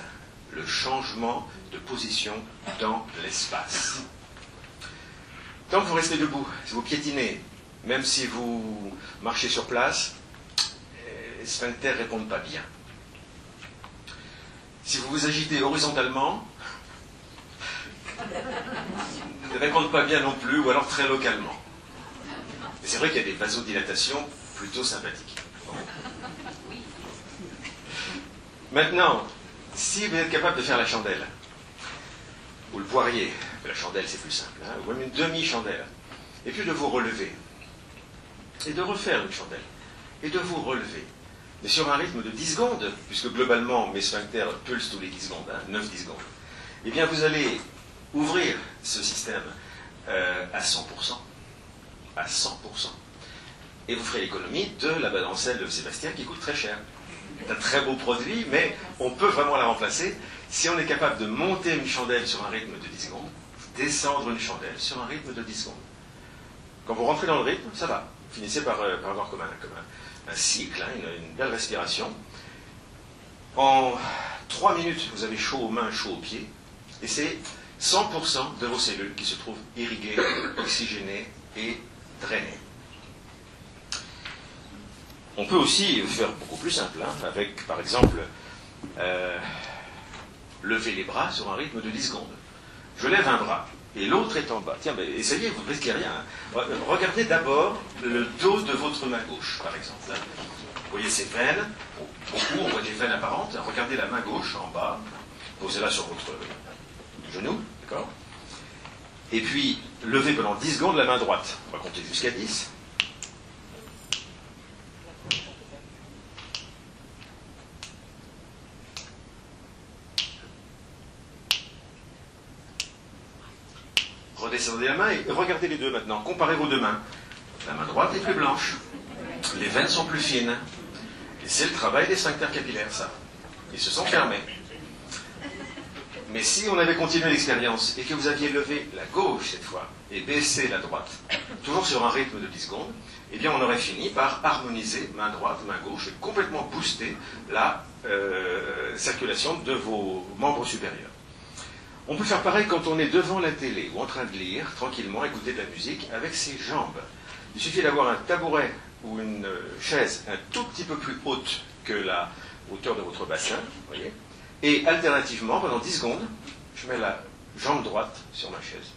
le changement de position dans l'espace. Tant que vous restez debout, si vous piétinez, même si vous marchez sur place, les sphincters ne répondent pas bien. Si vous vous agitez horizontalement, ils ne répondent pas bien non plus, ou alors très localement. Mais c'est vrai qu'il y a des vasodilatations plutôt sympathiques. Maintenant, si vous êtes capable de faire la chandelle, ou le poirier, la chandelle c'est plus simple, hein, ou même une demi-chandelle, et puis de vous relever, et de refaire une chandelle, et de vous relever. Mais sur un rythme de 10 secondes, puisque globalement mes sphincters pulsent tous les 10 secondes, 9-10 secondes, eh bien vous allez ouvrir ce système à 100%, à 100%, et vous ferez l'économie de la balancelle de Sébastien qui coûte très cher. C'est un très beau produit, mais on peut vraiment la remplacer si on est capable de monter une chandelle sur un rythme de 10 secondes, descendre une chandelle sur un rythme de 10 secondes. Quand vous rentrez dans le rythme, ça va. Vous finissez par avoir comme un cycle, hein, une belle respiration. En 3 minutes, vous avez chaud aux mains, chaud aux pieds, et c'est 100% de vos cellules qui se trouvent irriguées, oxygénées et drainées. On peut aussi faire beaucoup plus simple, hein, avec, par exemple, lever les bras sur un rythme de 10 secondes. Je lève un bras, et l'autre est en bas. Tiens, mais essayez, vous ne risquez rien. Hein. Regardez d'abord le dos de votre main gauche, par exemple. Hein. Vous voyez ces veines, beaucoup, on voit des veines apparentes. Regardez la main gauche en bas, posez-la sur votre genou, d'accord? Et puis, levez pendant 10 secondes la main droite. On va compter jusqu'à 10. Redescendez la main et regardez les deux maintenant. Comparez vos deux mains. La main droite est plus blanche. Les veines sont plus fines. Et c'est le travail des sphincters capillaires, ça. Ils se sont fermés. Mais si on avait continué l'expérience et que vous aviez levé la gauche cette fois et baissé la droite, toujours sur un rythme de 10 secondes, eh bien on aurait fini par harmoniser main droite, main gauche et complètement booster la circulation de vos membres supérieurs. On peut faire pareil quand on est devant la télé ou en train de lire, tranquillement, écouter de la musique avec ses jambes. Il suffit d'avoir un tabouret ou une chaise un tout petit peu plus haute que la hauteur de votre bassin, vous voyez, et alternativement, pendant 10 secondes, je mets la jambe droite sur ma chaise.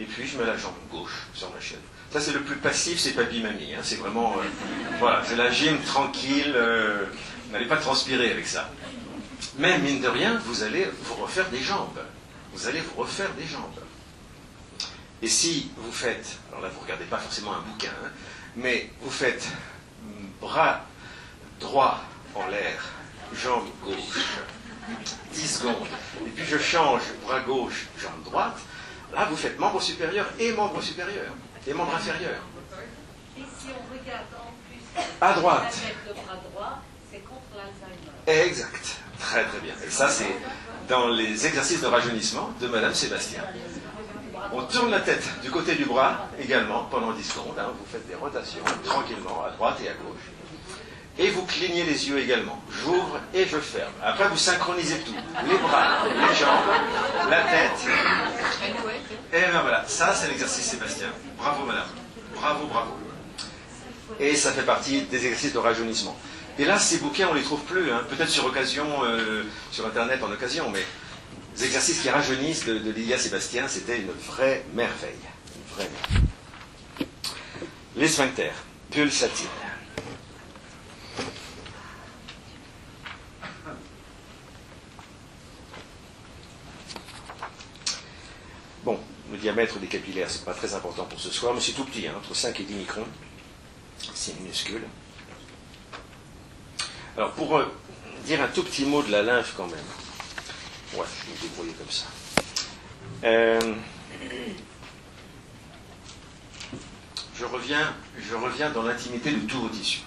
Et puis je mets la jambe gauche sur ma chaise. Ça c'est le plus passif, c'est papy-mamie. Hein, c'est vraiment, voilà, c'est la gym tranquille, vous n'allez pas transpirer avec ça. Mais mine de rien, vous allez vous refaire des jambes. Vous allez vous refaire des jambes. Et si vous faites, alors là vous ne regardez pas forcément un bouquin, hein, mais vous faites bras droit en l'air, jambe gauche, 10 secondes, et puis je change bras gauche, jambe droite, là vous faites membre supérieur et membre supérieur, et membre inférieur. Et si on regarde en plus à droite, le bras droit, c'est contre l'Alzheimer. Exact, très très bien. Et ça c'est dans les exercices de rajeunissement de Madame Sébastien. On tourne la tête du côté du bras également pendant 10 secondes, hein, vous faites des rotations tranquillement à droite et à gauche. Et vous clignez les yeux également. J'ouvre et je ferme. Après, vous synchronisez tout. Les bras, les jambes, la tête. Et bien voilà, ça c'est l'exercice Sébastien. Bravo madame. Bravo, bravo. Et ça fait partie des exercices de rajeunissement. Et là, ces bouquins, on ne les trouve plus. Hein. Peut-être sur occasion, sur Internet en occasion, mais les exercices qui rajeunissent de Lilia Sébastien, c'était une vraie merveille. Une vraie merveille. Les sphincters, pulsatiles. Bon, le diamètre des capillaires, c'est pas très important pour ce soir, mais c'est tout petit, hein, entre 5 et 10 microns. C'est minuscule. Alors, pour dire un tout petit mot de la lymphe quand même. Ouais, je vais me débrouiller comme ça. Je reviens dans l'intimité de tous vos tissus.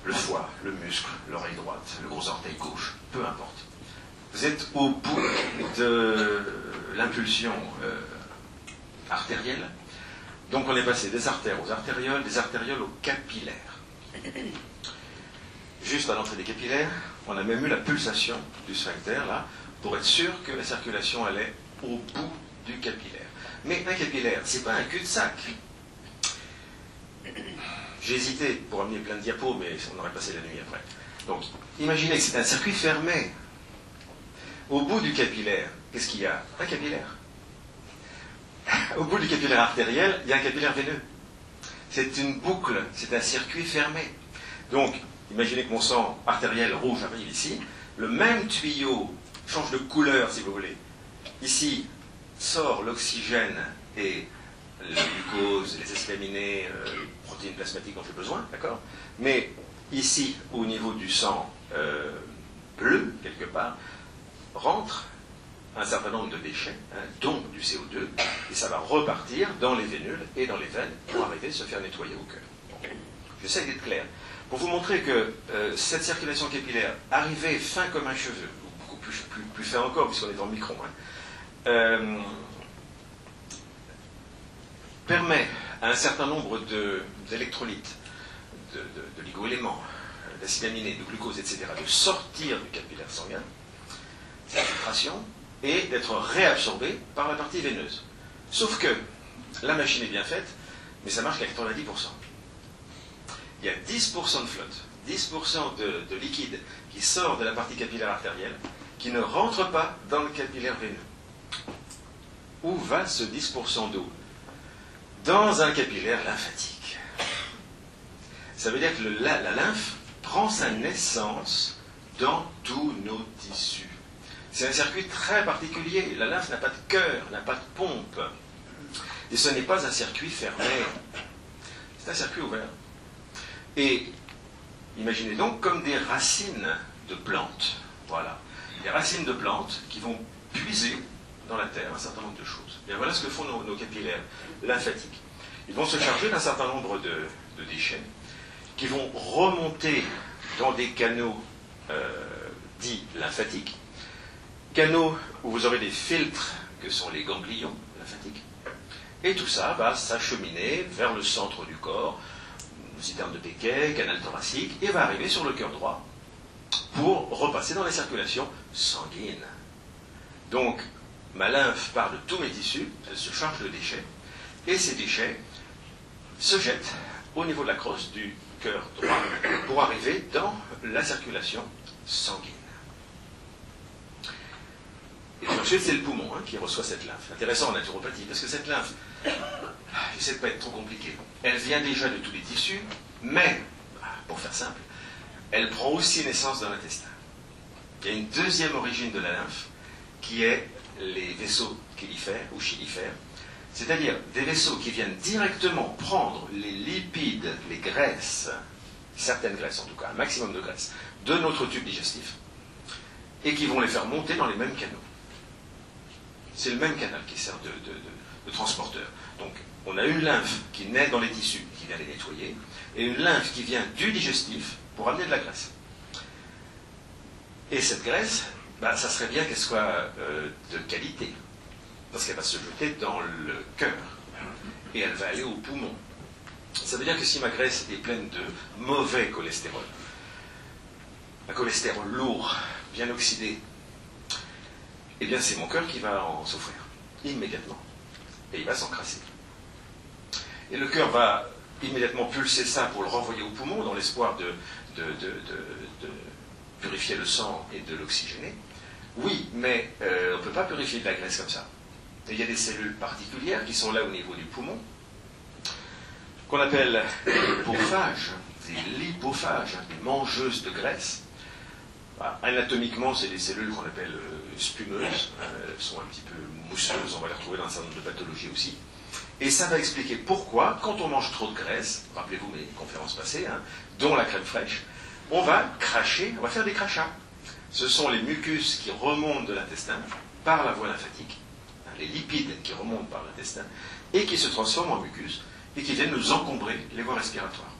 Le foie, le muscle, l'oreille droite, le gros orteil gauche, peu importe. Vous êtes au bout de l'impulsion artérielle. Donc on est passé des artères aux artérioles, des artérioles aux capillaires. Juste à l'entrée des capillaires, on a même eu la pulsation du sphincter, là, pour être sûr que la circulation allait au bout du capillaire. Mais un capillaire, c'est pas un cul-de-sac. J'ai hésité pour amener plein de diapos, mais on aurait passé la nuit après. Donc, imaginez que c'est un circuit fermé. Au bout du capillaire, qu'est-ce qu'il y a? Un capillaire. Au bout du capillaire artériel, il y a un capillaire veineux. C'est une boucle, c'est un circuit fermé. Donc, imaginez que mon sang artériel rouge arrive ici. Le même tuyau change de couleur, si vous voulez. Ici, sort l'oxygène et le glucose, les acides aminés, les protéines plasmatiques dont j'ai besoin, d'accord? Mais ici, au niveau du sang bleu, quelque part, rentre un certain nombre de déchets, dont du CO2, et ça va repartir dans les vénules et dans les veines pour arriver à se faire nettoyer au cœur. Bon. J'essaie d'être clair. Pour vous montrer que cette circulation capillaire, arrivée fin comme un cheveu, ou beaucoup plus fin encore, puisqu'on est dans le micron, permet à un certain nombre d'électrolytes, de ligoéléments, d'acides aminés, de glucose, etc., de sortir du capillaire sanguin, cette filtration, et d'être réabsorbé par la partie veineuse. Sauf que la machine est bien faite, mais ça marche qu'à 90%. Il y a 10% de flotte, 10% de liquide qui sort de la partie capillaire artérielle, qui ne rentre pas dans le capillaire veineux. Où va ce 10% d'eau? Dans un capillaire lymphatique. Ça veut dire que la lymphe prend sa naissance dans tous nos tissus. C'est un circuit très particulier. La lymphe n'a pas de cœur, n'a pas de pompe. Et ce n'est pas un circuit fermé. C'est un circuit ouvert. Et imaginez donc comme des racines de plantes. Voilà. Des racines de plantes qui vont puiser dans la terre un certain nombre de choses. Et voilà ce que font nos capillaires lymphatiques. Ils vont se charger d'un certain nombre de déchets qui vont remonter dans des canaux dits lymphatiques. Canaux où vous aurez des filtres que sont les ganglions lymphatiques. Et tout ça va s'acheminer vers le centre du corps, citerne de Becquet, canal thoracique, et va arriver sur le cœur droit pour repasser dans la circulation sanguine. Donc, ma lymphe part de tous mes tissus, elle se charge de déchets, et ces déchets se jettent au niveau de la crosse du cœur droit pour arriver dans la circulation sanguine. Et puis ensuite, c'est le poumon qui reçoit cette lymphe. Intéressant en naturopathie, parce que cette lymphe, j'essaie de ne pas être trop compliqué, elle vient déjà de tous les tissus, mais, pour faire simple, elle prend aussi naissance dans l'intestin. Il y a une deuxième origine de la lymphe, qui est les vaisseaux chylifères ou chylifères, c'est-à-dire des vaisseaux qui viennent directement prendre les lipides, les graisses, certaines graisses en tout cas, un maximum de graisses, de notre tube digestif, et qui vont les faire monter dans les mêmes canaux. C'est le même canal qui sert de transporteur. Donc, on a une lymphe qui naît dans les tissus, qui vient les nettoyer, et une lymphe qui vient du digestif pour amener de la graisse. Et cette graisse, ça serait bien qu'elle soit de qualité, parce qu'elle va se jeter dans le cœur, et elle va aller au poumon. Ça veut dire que si ma graisse est pleine de mauvais cholestérol, un cholestérol lourd, bien oxydé, eh bien c'est mon cœur qui va en souffrir, immédiatement. Et il va s'encrasser. Et le cœur va immédiatement pulser ça pour le renvoyer au poumon, dans l'espoir de purifier le sang et de l'oxygéner. Oui, mais on ne peut pas purifier de la graisse comme ça. Et il y a des cellules particulières qui sont là au niveau du poumon, qu'on appelle des lipophages, des mangeuses de graisse. Anatomiquement, c'est des cellules qu'on appelle spumeuses. Elles sont un petit peu mousseuses, on va les retrouver dans un certain nombre de pathologies aussi. Et ça va expliquer pourquoi, quand on mange trop de graisse, rappelez-vous mes conférences passées, dont la crème fraîche, on va cracher, on va faire des crachats. Ce sont les mucus qui remontent de l'intestin par la voie lymphatique, les lipides qui remontent par l'intestin, et qui se transforment en mucus, et qui viennent nous encombrer les voies respiratoires.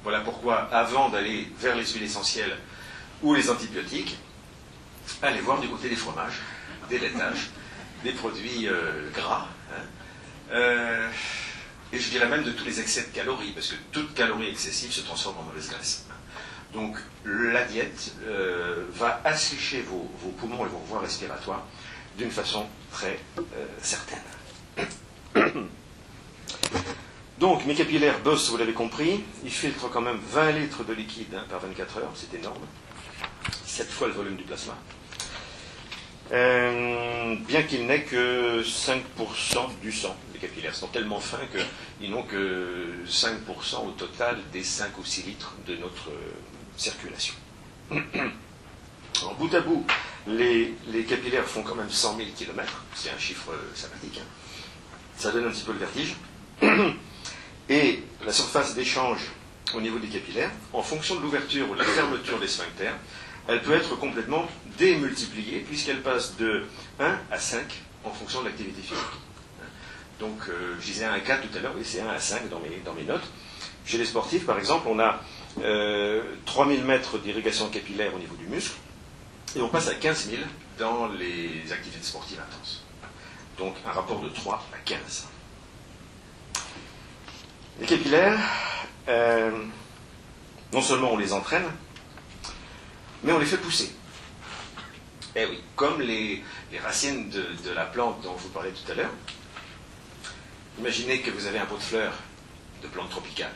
Voilà pourquoi, avant d'aller vers les huiles essentielles ou les antibiotiques, allez voir du côté des fromages, des laitages, des produits gras, et je dirais même de tous les excès de calories, parce que toute calorie excessive se transforme en mauvaise graisse. Donc la diète va assécher vos poumons et vos voies respiratoires d'une façon très certaine. Donc mes capillaires bossent, vous l'avez compris, ils filtrent quand même 20 litres de liquide par 24 heures, c'est énorme, 7 fois le volume du plasma. Bien qu'il n'aient que 5% du sang. Les capillaires sont tellement fins qu'ils n'ont que 5% au total des 5 ou 6 litres de notre circulation. Alors, bout à bout, les capillaires font quand même 100 000 km, c'est un chiffre sympathique. Ça donne un petit peu le vertige. Et la surface d'échange au niveau des capillaires, en fonction de l'ouverture ou de la fermeture des sphincters, elle peut être complètement démultipliée puisqu'elle passe de 1 à 5 en fonction de l'activité physique. Donc, je disais 1 à 4 tout à l'heure, oui, c'est 1 à 5 dans mes notes. Chez les sportifs, par exemple, on a 3000 mètres d'irrigation capillaire au niveau du muscle, et on passe à 15 000 dans les activités sportives intenses. Donc, un rapport de 3 à 15. Les capillaires, non seulement on les entraîne, mais on les fait pousser. Eh oui, comme les racines de la plante dont je vous parlais tout à l'heure. Imaginez que vous avez un pot de fleurs de plante tropicale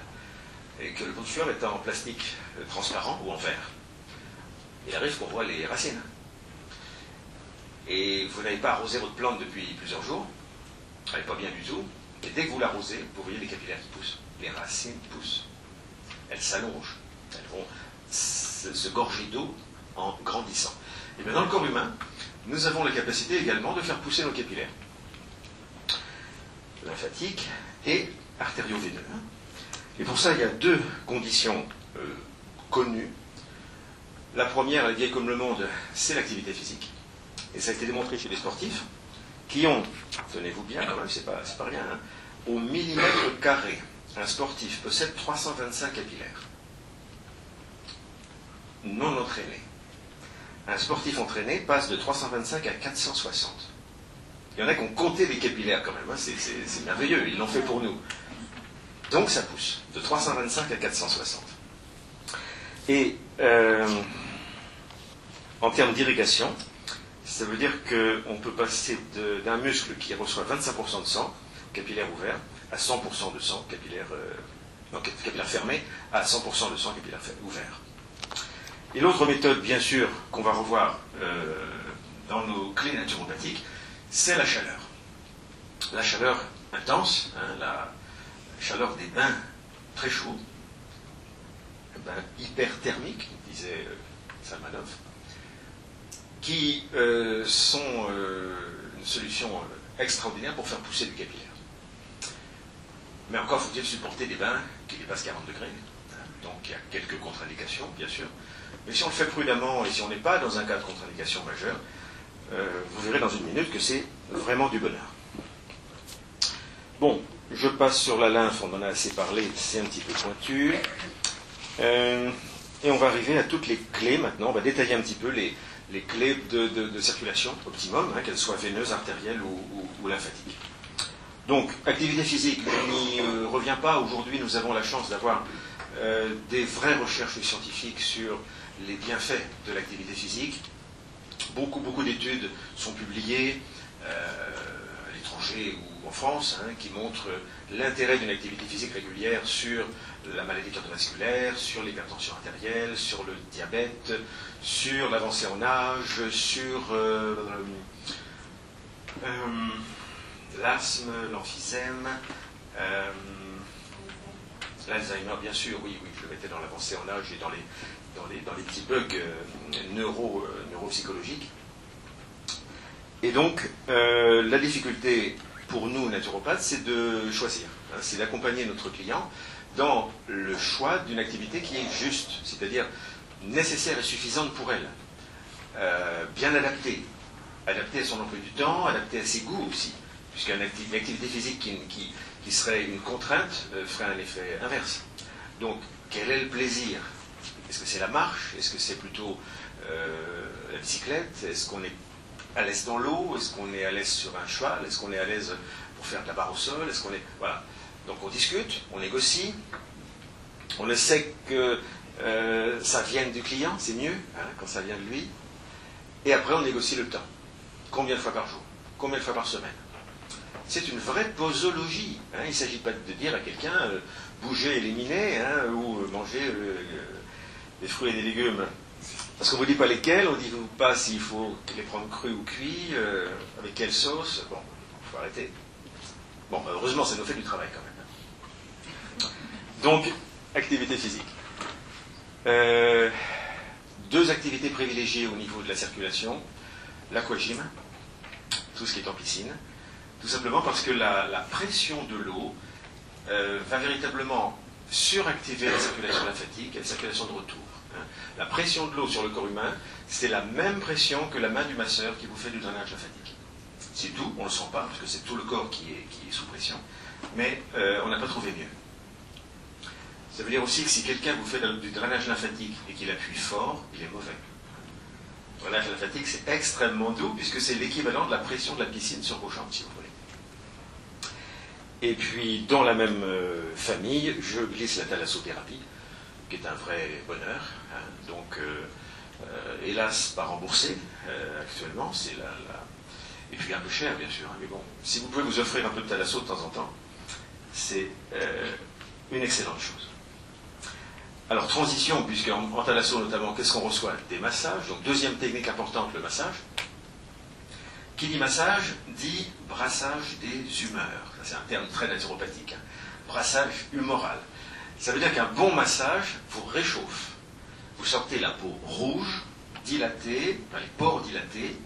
et que le pot de fleurs est en plastique transparent ou en verre. Il arrive qu'on voit les racines. Et vous n'avez pas arrosé votre plante depuis plusieurs jours, elle n'est pas bien du tout, et dès que vous l'arrosez, vous voyez les capillaires qui poussent. Les racines poussent. Elles s'allongent. Elles vont se gorger d'eau en grandissant. Et bien dans le corps humain, nous avons la capacité également de faire pousser nos capillaires lymphatiques et artério-veineux. Et pour ça, il y a deux conditions connues. La première, elle est vieille comme le monde, c'est l'activité physique. Et ça a été démontré chez les sportifs qui ont, tenez-vous bien quand même, c'est pas rien, hein, au millimètre carré, un sportif possède 325 capillaires. Non entraîné. Un sportif entraîné passe de 325 à 460. Il y en a qui ont compté les capillaires quand même, hein. C'est merveilleux, ils l'ont fait pour nous. Donc ça pousse, de 325 à 460. Et en termes d'irrigation, ça veut dire qu'on peut passer d'un muscle qui reçoit 25% de sang, capillaire ouvert, à 100% de sang, capillaire fermé, à 100% de sang, capillaire ouvert. Et l'autre méthode, bien sûr, qu'on va revoir dans nos clés naturopathiques, c'est la chaleur. La chaleur intense, hein, la chaleur des bains très chauds, bains hyperthermiques, disait Salmanov, qui sont une solution extraordinaire pour faire pousser du capillaire. Mais encore faut-il supporter des bains qui dépassent 40 degrés. Donc il y a quelques contre-indications, bien sûr. Mais si on le fait prudemment et si on n'est pas dans un cas de contre-indication majeure, vous verrez dans une minute que c'est vraiment du bonheur. Bon, je passe sur la lymphe, on en a assez parlé, c'est un petit peu pointu. Et on va arriver à toutes les clés maintenant, on va détailler un petit peu les clés de circulation optimum, hein, qu'elles soient veineuses, artérielles ou lymphatiques. Donc, activité physique, je n'y reviens pas. Aujourd'hui, nous avons la chance d'avoir des vraies recherches scientifiques sur les bienfaits de l'activité physique. Beaucoup d'études sont publiées à l'étranger ou en France, hein, qui montrent l'intérêt d'une activité physique régulière sur la maladie cardiovasculaire, sur l'hypertension artérielle, sur le diabète, sur l'avancée en âge, sur l'asthme, l'emphysème, l'Alzheimer, bien sûr, oui, je le mettais dans l'avancée en âge et dans les petits bugs neuropsychologiques. Et donc, la difficulté pour nous, naturopathes, c'est de choisir, hein, c'est d'accompagner notre client dans le choix d'une activité qui est juste, c'est-à-dire nécessaire et suffisante pour elle, bien adaptée à son emploi du temps, adaptée à ses goûts aussi, puisqu'une activité physique qui serait une contrainte ferait un effet inverse. Donc, quel est le plaisir? Est-ce que c'est la marche? Est-ce que c'est plutôt la bicyclette? Est-ce qu'on est à l'aise dans l'eau? Est-ce qu'on est à l'aise sur un cheval? Est-ce qu'on est à l'aise pour faire de la barre au sol? Est-ce qu'on est... Voilà. Donc on discute, on négocie, on le sait que ça vienne du client, c'est mieux, hein, quand ça vient de lui. Et après on négocie le temps. Combien de fois par jour? Combien de fois par semaine? C'est une vraie posologie. Hein. Il ne s'agit pas de dire à quelqu'un bouger, éliminer, hein, ou manger des fruits et des légumes. Parce qu'on ne vous dit pas lesquels, on ne dit pas s'il faut les prendre crus ou cuits, avec quelle sauce. Bon, il faut arrêter. Bon, heureusement, ça nous fait du travail quand même. Donc, activité physique. Deux activités privilégiées au niveau de la circulation. L'aquagym, tout ce qui est en piscine, Tout simplement parce que la pression de l'eau va véritablement suractiver la circulation lymphatique et la circulation de retour. La pression de l'eau sur le corps humain, c'est la même pression que la main du masseur qui vous fait du drainage lymphatique. C'est tout, on ne le sent pas, parce que c'est tout le corps qui est sous pression, mais on n'a pas trouvé mieux. Ça veut dire aussi que si quelqu'un vous fait du drainage lymphatique et qu'il appuie fort, il est mauvais. Le drainage lymphatique, c'est extrêmement doux, puisque c'est l'équivalent de la pression de la piscine sur vos jambes, si vous voulez. Et puis, dans la même famille, je glisse la thalassothérapie, qui est un vrai bonheur. Hein. Donc, hélas, pas remboursé actuellement. C'est Et puis un peu cher, bien sûr. Hein. Mais bon, si vous pouvez vous offrir un peu de thalasso de temps en temps, c'est une excellente chose. Alors, transition, puisqu'en thalasso notamment, qu'est-ce qu'on reçoit? Des massages. Donc, deuxième technique importante, le massage. Qui dit massage, dit brassage des humeurs. Ça, c'est un terme très naturopathique. Hein. Brassage humoral. Ça veut dire qu'un bon massage vous réchauffe. Vous sortez la peau rouge, dilatée, les pores dilatés,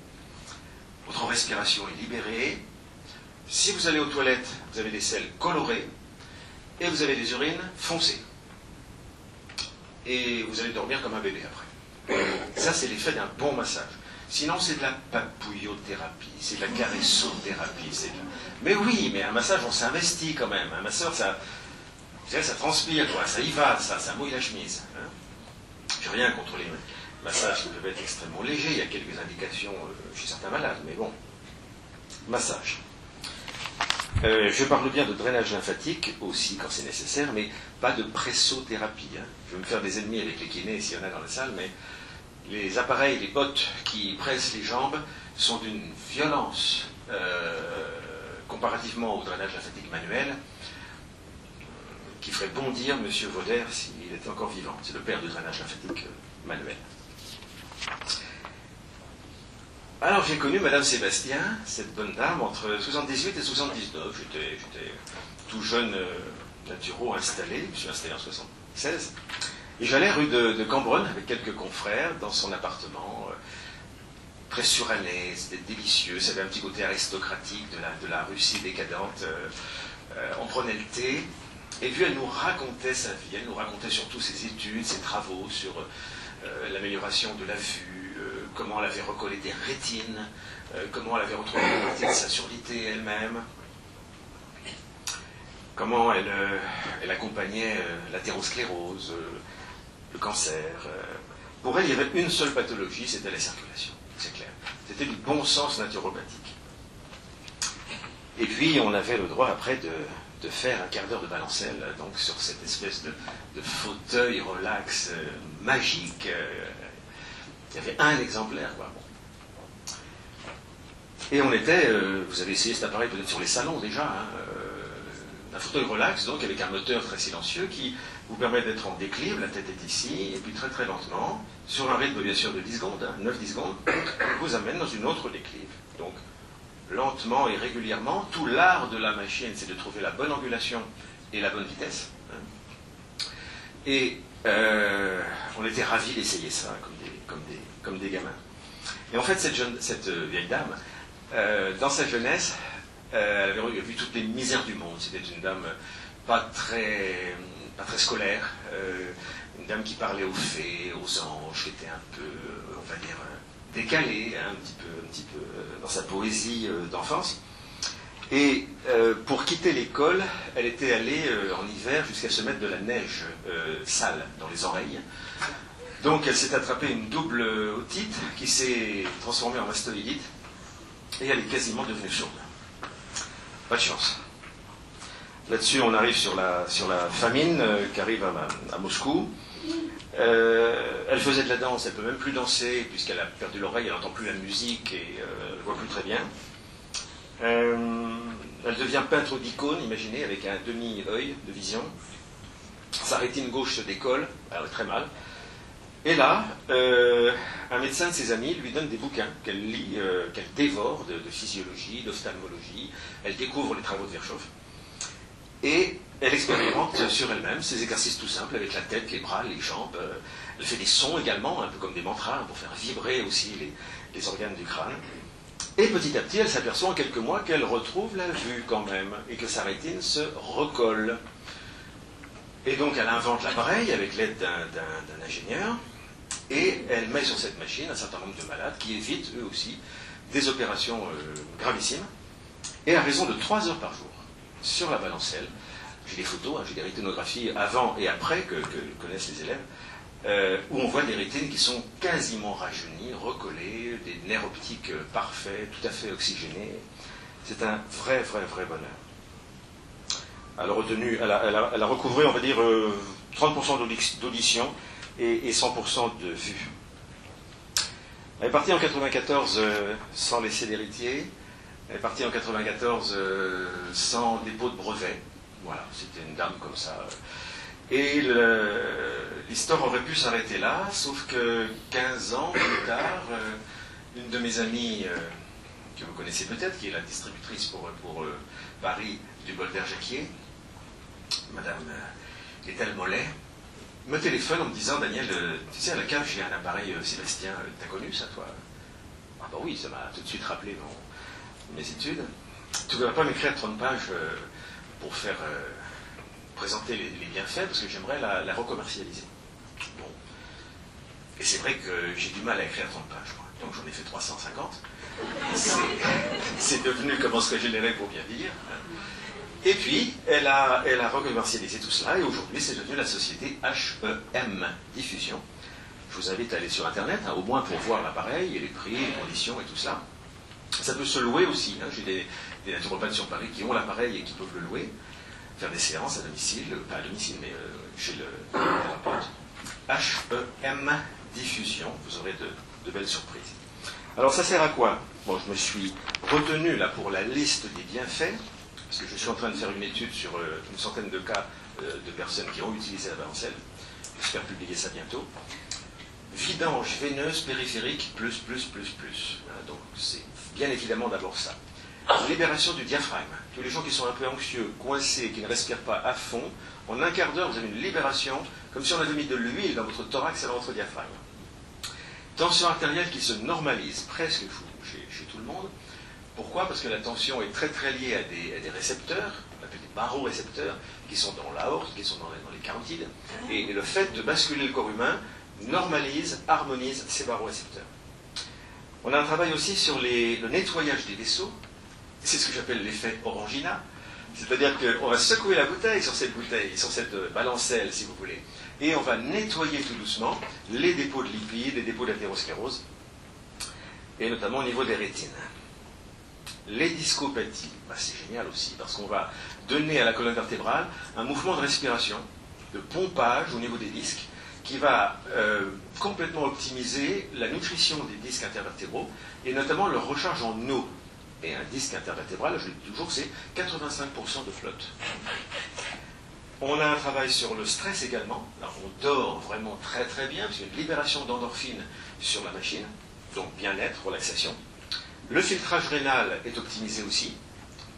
votre respiration est libérée. Si vous allez aux toilettes, vous avez des selles colorées et vous avez des urines foncées. Et vous allez dormir comme un bébé après. Ça, c'est l'effet d'un bon massage. Sinon, c'est de la papouillothérapie, c'est de la caressothérapie. Mais oui, mais un massage, on s'investit quand même. Un masseur, ça transpire, quoi. Ça y va, ça mouille la chemise. Hein. J'ai rien contre les massages qui peuvent être extrêmement légers. Il y a quelques indications chez certains malades, mais bon. Massage. Je parle bien de drainage lymphatique aussi quand c'est nécessaire, mais pas de pressothérapie. Hein. Je vais me faire des ennemis avec les kinés s'il y en a dans la salle, mais les appareils, les bottes qui pressent les jambes sont d'une violence comparativement au drainage lymphatique manuel qui ferait bondir M. Vauder s'il était encore vivant. C'est le père du drainage lymphatique manuel. Alors j'ai connu Madame Sébastien, cette bonne dame, entre 78 et 79. J'étais tout jeune naturo installé, je me suis installé en 76. Et j'allais rue de Cambronne avec quelques confrères dans son appartement, très suranné, c'était délicieux, ça avait un petit côté aristocratique de la Russie décadente. On prenait le thé, et puis elle nous racontait sa vie, elle nous racontait surtout ses études, ses travaux sur l'amélioration de la vue, comment elle avait recollé des rétines, comment elle avait retrouvé une partie de sa surdité elle-même, comment elle accompagnait l'athérosclérose, le cancer. Pour elle, il y avait une seule pathologie, c'était la circulation, c'est clair. C'était du bon sens naturopathique. Et puis, on avait le droit après de faire un quart d'heure de balancelle, donc sur cette espèce de fauteuil relax magique. Il y avait un exemplaire, quoi. Et on était, vous avez essayé cet appareil peut-être sur les salons déjà, hein, un fauteuil relax, donc avec un moteur très silencieux qui vous permet d'être en déclive, la tête est ici, et puis très très lentement, sur un rythme bien sûr de 10 secondes, hein, 9-10 secondes, vous amène dans une autre déclive. Donc, lentement et régulièrement, tout l'art de la machine, c'est de trouver la bonne angulation et la bonne vitesse. Hein. Et on était ravis d'essayer ça, comme des gamins. Et en fait, cette vieille dame, dans sa jeunesse, elle avait vu toutes les misères du monde. C'était une dame pas très scolaire, une dame qui parlait aux fées, aux anges, qui était un peu, on va dire, décalée, hein, un petit peu dans sa poésie d'enfance. Et pour quitter l'école, elle était allée en hiver jusqu'à se mettre de la neige sale dans les oreilles. Donc elle s'est attrapée une double otite qui s'est transformée en mastoïdite et elle est quasiment devenue sourde. Pas de chance. Là-dessus, on arrive sur la famine qui arrive à Moscou. Elle faisait de la danse, elle ne peut même plus danser puisqu'elle a perdu l'oreille, elle n'entend plus la musique et elle ne voit plus très bien. Elle devient peintre d'icônes, imaginez, avec un demi-œil de vision. Sa rétine gauche se décolle, elle est très mal. Et là, un médecin de ses amis lui donne des bouquins qu'elle lit, qu'elle dévore de physiologie, d'ophtalmologie. Elle découvre les travaux de Virchow. Et elle expérimente sur elle-même ces exercices tout simples avec la tête, les bras, les jambes. Elle fait des sons également, un peu comme des mantras, pour faire vibrer aussi les organes du crâne. Et petit à petit, elle s'aperçoit en quelques mois qu'elle retrouve la vue quand même, et que sa rétine se recolle. Et donc elle invente l'appareil avec l'aide d'un ingénieur, et elle met sur cette machine un certain nombre de malades qui évitent eux aussi des opérations gravissimes, et à raison de 3 heures par jour, sur la balancelle. J'ai des photos, j'ai des rétinographies avant et après que connaissent les élèves, où on voit des rétines qui sont quasiment rajeunies, recollées, des nerfs optiques parfaits, tout à fait oxygénés. C'est un vrai bonheur. Elle a recouvré, on va dire, 30% d'audition et 100% de vue. Elle est partie en 1994 sans laisser d'héritier. Elle est partie en 1994 sans dépôt de brevet. Voilà, c'était une dame comme ça. Et l'histoire aurait pu s'arrêter là, sauf que 15 ans plus tard, une de mes amies, que vous connaissez peut-être, qui est la distributrice pour Paris du Bolder-Jacquier, Madame Ethel Mollet, me téléphone en me disant: Daniel, tu sais, à la cave, j'ai un appareil Sébastien, t'as connu ça, toi? Ah bah oui, ça m'a tout de suite rappelé mes études. Tu ne voudrais pas m'écrire 30 pages pour faire présenter les bienfaits, parce que j'aimerais la recommercialiser. Bon. Et c'est vrai que j'ai du mal à écrire 30 pages, moi. Donc j'en ai fait 350. C'est devenu comment se régénérer pour bien dire. Et puis, elle a recommercialisé tout cela, et aujourd'hui, c'est devenu la société HEM Diffusion. Je vous invite à aller sur Internet, au moins pour voir l'appareil, et les prix, les conditions, et tout ça. Ça peut se louer aussi. J'ai des naturopathes sur Paris qui ont l'appareil et qui peuvent le louer, faire des séances à domicile, pas à domicile, mais chez le thérapeute. HEM Diffusion, vous aurez de belles surprises. Alors, ça sert à quoi? Bon, je me suis retenu là pour la liste des bienfaits, parce que je suis en train de faire une étude sur une centaine de cas de personnes qui ont utilisé la balancelle. J'espère publier ça bientôt. Vidange veineuse périphérique plus. Donc c'est bien évidemment d'abord ça. Libération du diaphragme. Tous les gens qui sont un peu anxieux, coincés, qui ne respirent pas à fond, en un quart d'heure, vous avez une libération, comme si on avait mis de l'huile dans votre thorax et dans votre diaphragme. Tension artérielle qui se normalise, presque chez tout le monde. Pourquoi? Parce que la tension est très liée à des récepteurs, on appelle des barorécepteurs, qui sont dans l'aorte, qui sont dans les carotides. Et le fait de basculer le corps humain normalise, harmonise ces barorécepteurs. On a un travail aussi sur le nettoyage des vaisseaux. C'est ce que j'appelle l'effet Orangina. C'est-à-dire qu'on va secouer la bouteille, sur cette balancelle, si vous voulez. Et on va nettoyer tout doucement les dépôts de lipides, les dépôts d'athérosclérose, et notamment au niveau des rétines. Les discopathies, c'est génial aussi, parce qu'on va donner à la colonne vertébrale un mouvement de respiration, de pompage au niveau des disques, qui va complètement optimiser la nutrition des disques intervertébraux, et notamment leur recharge en eau. Et un disque intervertébral, je le dis toujours, c'est 85% de flotte. On a un travail sur le stress également. Alors on dort vraiment très bien, parce qu'il y a une libération d'endorphine sur la machine, donc bien-être, relaxation. Le filtrage rénal est optimisé aussi.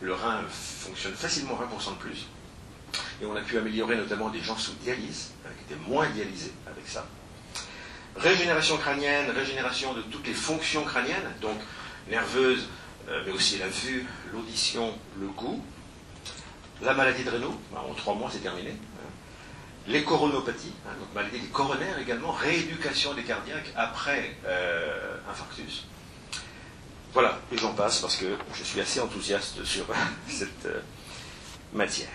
Le rein fonctionne facilement 20% de plus. Et on a pu améliorer notamment des gens sous dialyse, qui étaient moins dialysés avec ça. Régénération crânienne, régénération de toutes les fonctions crâniennes, donc nerveuses, mais aussi la vue, l'audition, le goût. La maladie de Raynaud, en 3 mois c'est terminé. Les coronopathies, donc maladie des coronaires également, rééducation des cardiaques après infarctus. Voilà, et j'en passe parce que je suis assez enthousiaste sur cette matière.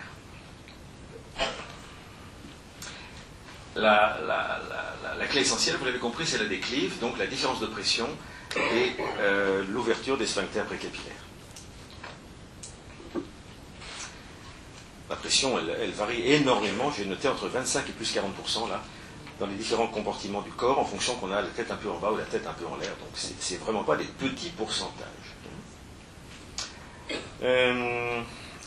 La clé essentielle, vous l'avez compris, c'est la déclive, donc la différence de pression et l'ouverture des sphincters précapillaires. La pression, elle varie énormément, j'ai noté entre 25 et plus 40% là, dans les différents compartiments du corps, en fonction qu'on a la tête un peu en bas ou la tête un peu en l'air. Donc c'est vraiment pas des petits pourcentages.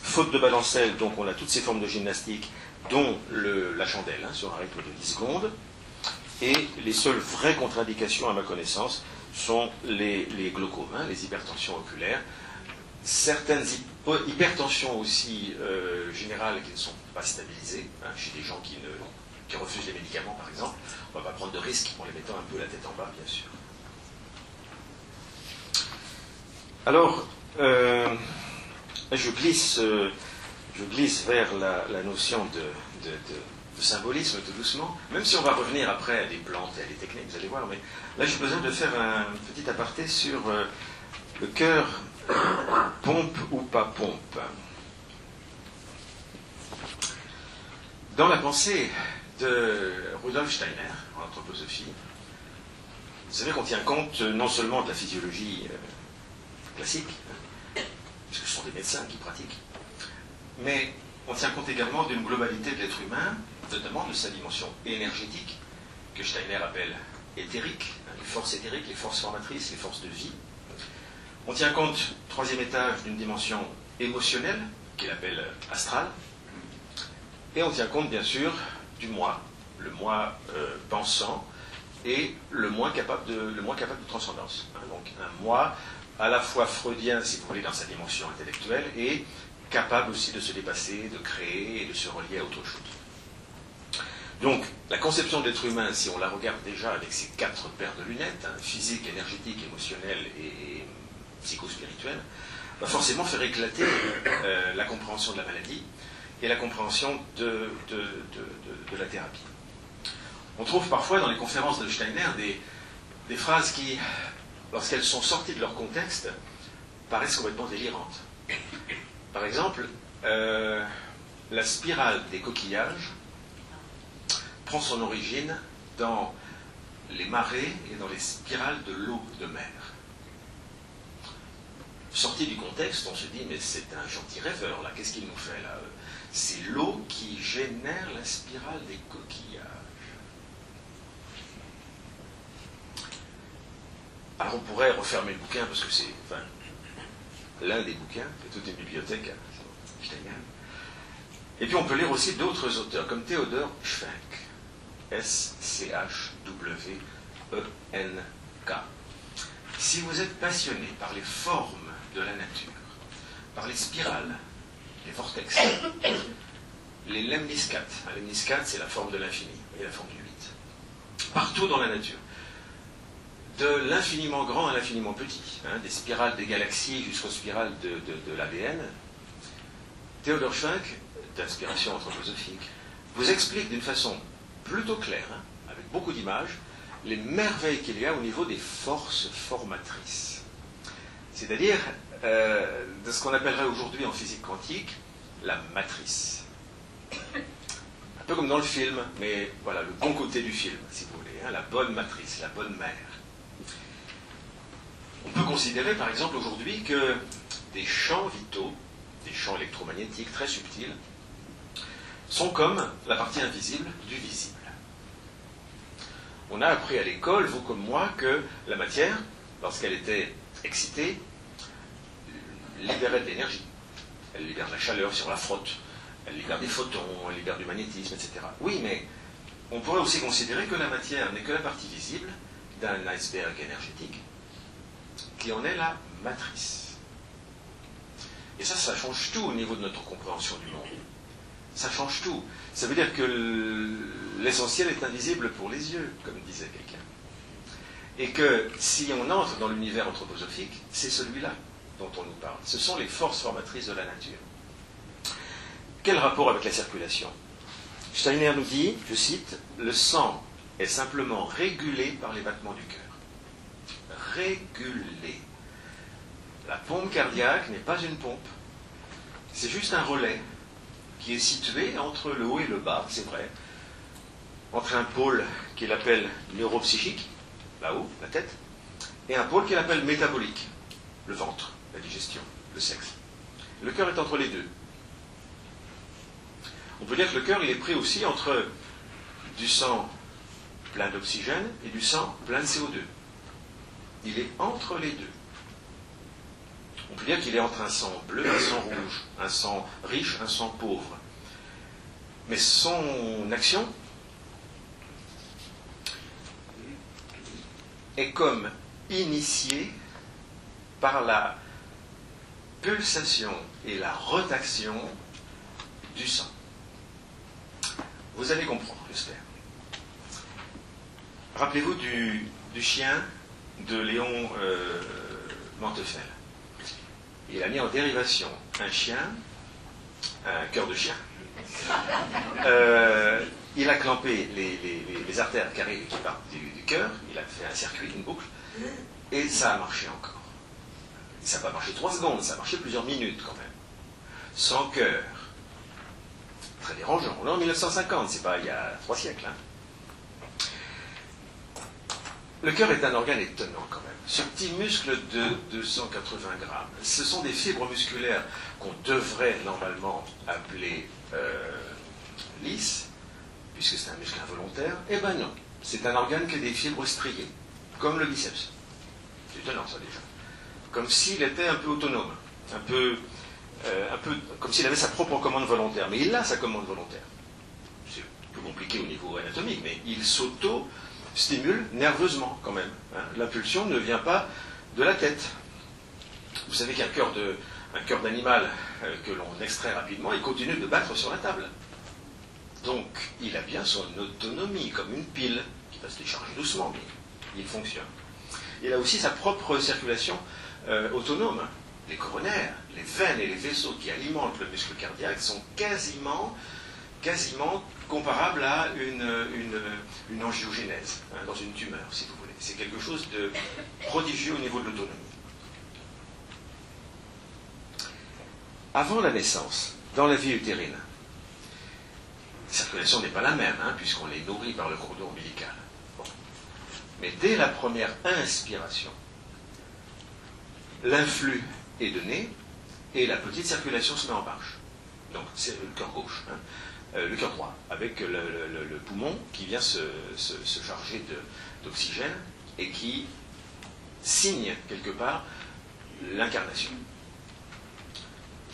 Faute de balancelle, donc on a toutes ces formes de gymnastique, dont la chandelle, sur un rythme de 10 secondes. Et les seules vraies contre-indications, à ma connaissance, sont les glaucomes, les hypertensions oculaires. Certaines hypertensions aussi générales qui ne sont pas stabilisées, chez des gens qui refusent les médicaments par exemple. On ne va pas prendre de risques en les mettant un peu la tête en bas, bien sûr. Alors, je glisse vers la notion de symbolisme tout doucement, même si on va revenir après à des plantes et à des techniques, vous allez voir, mais là j'ai besoin de faire un petit aparté sur le cœur, pompe ou pas pompe. Dans la pensée de Rudolf Steiner, en anthroposophie, vous savez qu'on tient compte non seulement de la physiologie classique, puisque ce sont des médecins qui pratiquent, mais on tient compte également d'une globalité de l'être humain, notamment de sa dimension énergétique, que Steiner appelle éthérique, les forces éthériques, les forces formatrices, les forces de vie. On tient compte, troisième étage, d'une dimension émotionnelle, qu'il appelle astrale, et on tient compte, bien sûr, du moi, le moi pensant, et le moi capable de transcendance. Donc un moi à la fois freudien, si vous voulez, dans sa dimension intellectuelle, et capable aussi de se dépasser, de créer et de se relier à autre chose. Donc, la conception de l'être humain, si on la regarde déjà avec ses 4 paires de lunettes, physique, énergétique, émotionnelle et psychospirituelle, va forcément faire éclater la compréhension de la maladie et la compréhension de la thérapie. On trouve parfois dans les conférences de Steiner des phrases qui, lorsqu'elles sont sorties de leur contexte, paraissent complètement délirantes. Par exemple, la spirale des coquillages prend son origine dans les marées et dans les spirales de l'eau de mer. Sorti du contexte, on se dit, mais c'est un gentil rêveur, là, qu'est-ce qu'il nous fait, là? C'est l'eau qui génère la spirale des coquillages. Alors on pourrait refermer le bouquin, parce que c'est l'un des bouquins, c'est toute une bibliothèque, Steiner. Et puis on peut lire aussi d'autres auteurs, comme Theodor Schwenk, S-C-H-W-E-N-K. Si vous êtes passionné par les formes de la nature, par les spirales, les vortex, les lemniscates. Un lemniscate, c'est la forme de l'infini, et la forme du 8. Partout dans la nature. De l'infiniment grand à l'infiniment petit, des spirales des galaxies jusqu'aux spirales de l'ADN, Theodor Schwenk, d'inspiration anthroposophique, vous explique d'une façon plutôt claire, avec beaucoup d'images, les merveilles qu'il y a au niveau des forces formatrices. C'est-à-dire de ce qu'on appellerait aujourd'hui en physique quantique la matrice. Un peu comme dans le film, mais voilà, le bon côté du film, si vous voulez, la bonne matrice, la bonne mère. On peut considérer par exemple aujourd'hui que des champs vitaux, des champs électromagnétiques très subtils, sont comme la partie invisible du visible. On a appris à l'école, vous comme moi, que la matière, lorsqu'elle était excitée, libérait de l'énergie. Elle libère de la chaleur si on la frotte, elle libère des photons, elle libère du magnétisme, etc. Oui, mais on pourrait aussi considérer que la matière n'est que la partie visible d'un iceberg énergétique, qui en est la matrice. Et ça change tout au niveau de notre compréhension du monde. Ça change tout. Ça veut dire que l'essentiel est invisible pour les yeux, comme disait quelqu'un. Et que si on entre dans l'univers anthroposophique, c'est celui-là dont on nous parle. Ce sont les forces formatrices de la nature. Quel rapport avec la circulation? Steiner nous dit, je cite, « Le sang est simplement régulé par les battements du cœur. » Régulé. La pompe cardiaque n'est pas une pompe. C'est juste un relais qui est situé entre le haut et le bas, c'est vrai, entre un pôle qu'il appelle neuropsychique, là-haut, la tête, et un pôle qu'il appelle métabolique, le ventre, la digestion, le sexe. Le cœur est entre les deux. On peut dire que le cœur, il est pris aussi entre du sang plein d'oxygène et du sang plein de CO2. Il est entre les deux. On peut dire qu'il est entre un sang bleu et un sang rouge, un sang riche, un sang pauvre. Mais son action est comme initiée par la pulsation et la rotation du sang. Vous allez comprendre, j'espère. Rappelez-vous du chien de Léon Manteuffel. il a mis en dérivation un chien, un cœur de chien. Il a clampé les artères carrées qui partent du cœur, il a fait un circuit, une boucle, et ça a marché encore. Ça n'a pas marché 3 secondes, ça a marché plusieurs minutes quand même. Sans cœur. Très dérangeant. On est en 1950, c'est pas il y a 3 siècles. Hein. Le cœur est un organe étonnant quand même. Ce petit muscle de 280 grammes, ce sont des fibres musculaires qu'on devrait normalement appeler lisses, puisque c'est un muscle involontaire. Eh ben non, c'est un organe qui a des fibres striées, comme le biceps. C'est étonnant ça déjà. Comme s'il était un peu autonome, un peu comme s'il avait sa propre commande volontaire. Mais il a sa commande volontaire. C'est un peu compliqué au niveau anatomique, mais il s'auto-stimule nerveusement quand même. Hein. L'impulsion ne vient pas de la tête. Vous savez qu'un cœur d'animal que l'on extrait rapidement, il continue de battre sur la table. Donc il a bien son autonomie, comme une pile, qui va se décharger doucement, mais il fonctionne. Il a aussi sa propre circulation autonome. Les coronaires, les veines et les vaisseaux qui alimentent le muscle cardiaque sont quasiment comparables à une angiogénèse, hein, dans une tumeur, si vous voulez. C'est quelque chose de prodigieux au niveau de l'autonomie. Avant la naissance, dans la vie utérine, la circulation n'est pas la même, hein, puisqu'on les nourrit par le cordon ombilical. Bon. Mais dès la première inspiration, l'influx est donné et la petite circulation se met en marche. Donc c'est le cœur gauche, hein, le cœur droit, avec le poumon qui vient se charger d'oxygène et qui signe quelque part l'incarnation.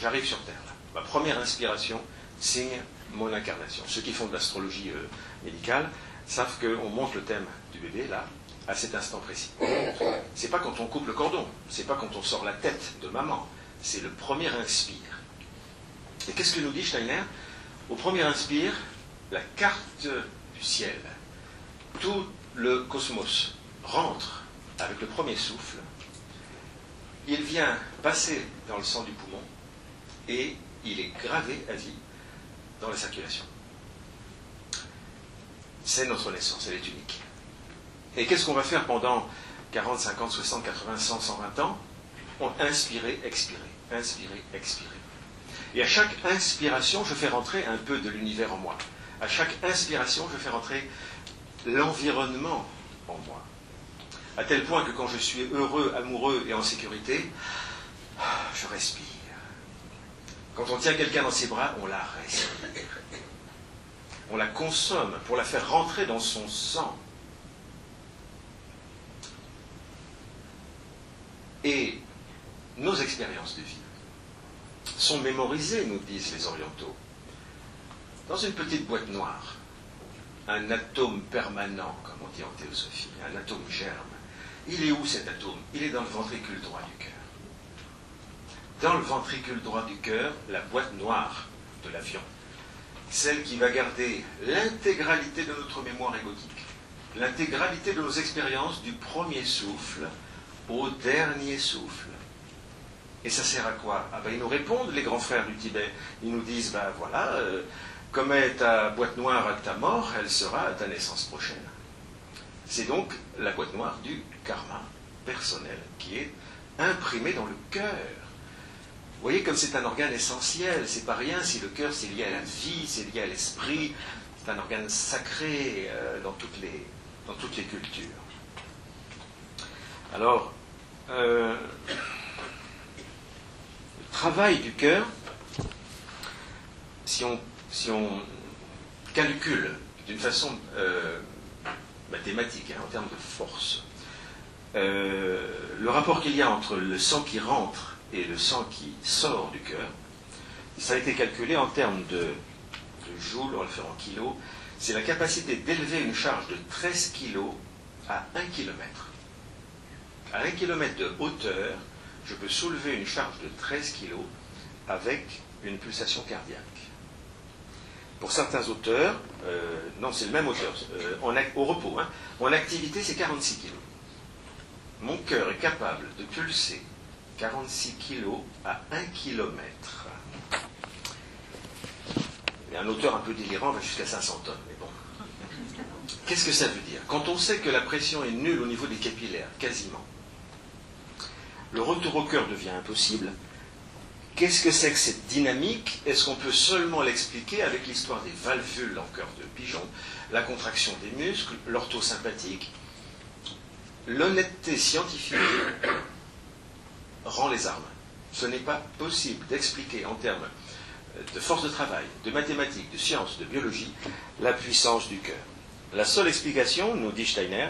J'arrive sur Terre. Là. Ma première inspiration signe mon incarnation. Ceux qui font de l'astrologie médicale savent qu'on monte le thème du bébé là, à cet instant précis. C'est pas quand on coupe le cordon, c'est pas quand on sort la tête de maman, c'est le premier inspire. Et qu'est-ce que nous dit Steiner? Au premier inspire, la carte du ciel, tout le cosmos rentre avec le premier souffle, il vient passer dans le sang du poumon et il est gravé à vie dans la circulation. C'est notre naissance, elle est unique. Et qu'est-ce qu'on va faire pendant 40, 50, 60, 80, 100, 120 ans? On inspirer, expirer, inspirer, expirer. Et à chaque inspiration, je fais rentrer un peu de l'univers en moi. À chaque inspiration, je fais rentrer l'environnement en moi. À tel point que quand je suis heureux, amoureux et en sécurité, je respire. Quand on tient quelqu'un dans ses bras, on la respire. On la consomme pour la faire rentrer dans son sang. Et nos expériences de vie sont mémorisées, nous disent les orientaux, dans une petite boîte noire. Un atome permanent, comme on dit en théosophie, un atome germe. Il est où cet atome? Il est dans le ventricule droit du cœur. Dans le ventricule droit du cœur, la boîte noire de l'avion, celle qui va garder l'intégralité de notre mémoire égotique, l'intégralité de nos expériences du premier souffle au dernier souffle. Et ça sert à quoi? Ah ben, ils nous répondent, les grands frères du Tibet. Ils nous disent, ben voilà, comme est ta boîte noire à ta mort, elle sera à ta naissance prochaine. C'est donc la boîte noire du karma personnel qui est imprimée dans le cœur. Vous voyez comme c'est un organe essentiel, c'est pas rien si le cœur c'est lié à la vie, c'est lié à l'esprit, c'est un organe sacré dans toutes les cultures. Alors, le travail du cœur, si on calcule d'une façon mathématique, hein, en termes de force, le rapport qu'il y a entre le sang qui rentre et le sang qui sort du cœur, ça a été calculé en termes de joules, on va le faire en kilos, c'est la capacité d'élever une charge de 13 kilos à 1 km. À 1 km de hauteur, je peux soulever une charge de 13 kg avec une pulsation cardiaque. Pour certains auteurs, non, c'est le même auteur, au repos, hein, en activité, c'est 46 kg. Mon cœur est capable de pulser 46 kg à 1 km. Et un auteur un peu délirant va jusqu'à 500 tonnes, mais bon. Qu'est-ce que ça veut dire? Quand on sait que la pression est nulle au niveau des capillaires, quasiment, le retour au cœur devient impossible. Qu'est-ce que c'est que cette dynamique? Est-ce qu'on peut seulement l'expliquer avec l'histoire des valvules en cœur de pigeon, la contraction des muscles, l'orthosympathique? L'honnêteté scientifique rend les armes. Ce n'est pas possible d'expliquer en termes de force de travail, de mathématiques, de sciences, de biologie, la puissance du cœur. La seule explication, nous dit Steiner,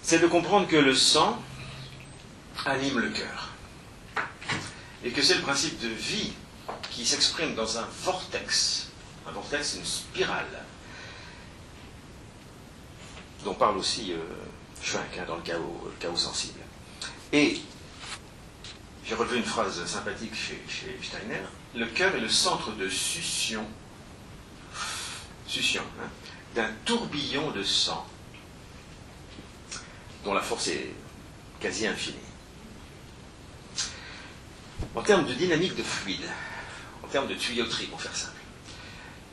c'est de comprendre que le sang anime le cœur. Et que c'est le principe de vie qui s'exprime dans un vortex. Un vortex, c'est une spirale, dont parle aussi Schwenk dans le chaos sensible. Et j'ai relevé une phrase sympathique chez Steiner. Le cœur est le centre de succion d'un tourbillon de sang dont la force est quasi infinie. En termes de dynamique de fluide, en termes de tuyauterie, pour faire simple,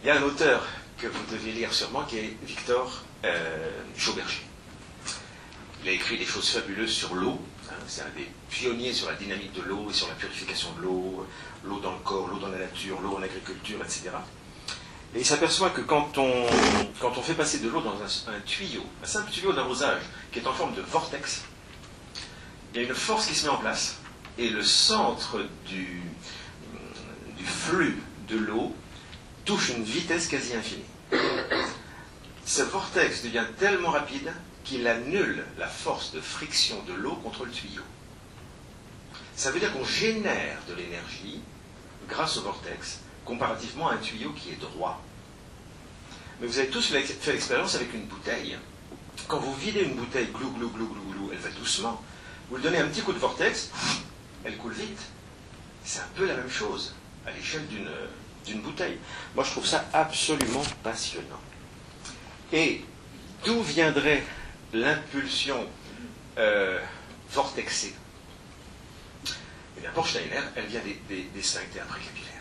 il y a un auteur que vous devez lire sûrement qui est Victor Schauberger. Il a écrit des choses fabuleuses sur l'eau. C'est un des pionniers sur la dynamique de l'eau et sur la purification de l'eau, l'eau dans le corps, l'eau dans la nature, l'eau en agriculture, etc. Et il s'aperçoit que quand on fait passer de l'eau dans un tuyau, un simple tuyau d'arrosage qui est en forme de vortex, il y a une force qui se met en place. Et le centre du flux de l'eau touche une vitesse quasi infinie. Ce vortex devient tellement rapide qu'il annule la force de friction de l'eau contre le tuyau. Ça veut dire qu'on génère de l'énergie grâce au vortex, comparativement à un tuyau qui est droit. Mais vous avez tous fait l'expérience avec une bouteille. Quand vous videz une bouteille, glou, glou, glou, glou, glou, elle va doucement. Vous lui donnez un petit coup de vortex, elle coule vite. C'est un peu la même chose à l'échelle d'une bouteille. Moi, je trouve ça absolument passionnant. Et d'où viendrait l'impulsion vortexée? Eh bien, pour Steiner, elle vient des sphincters précapillaires.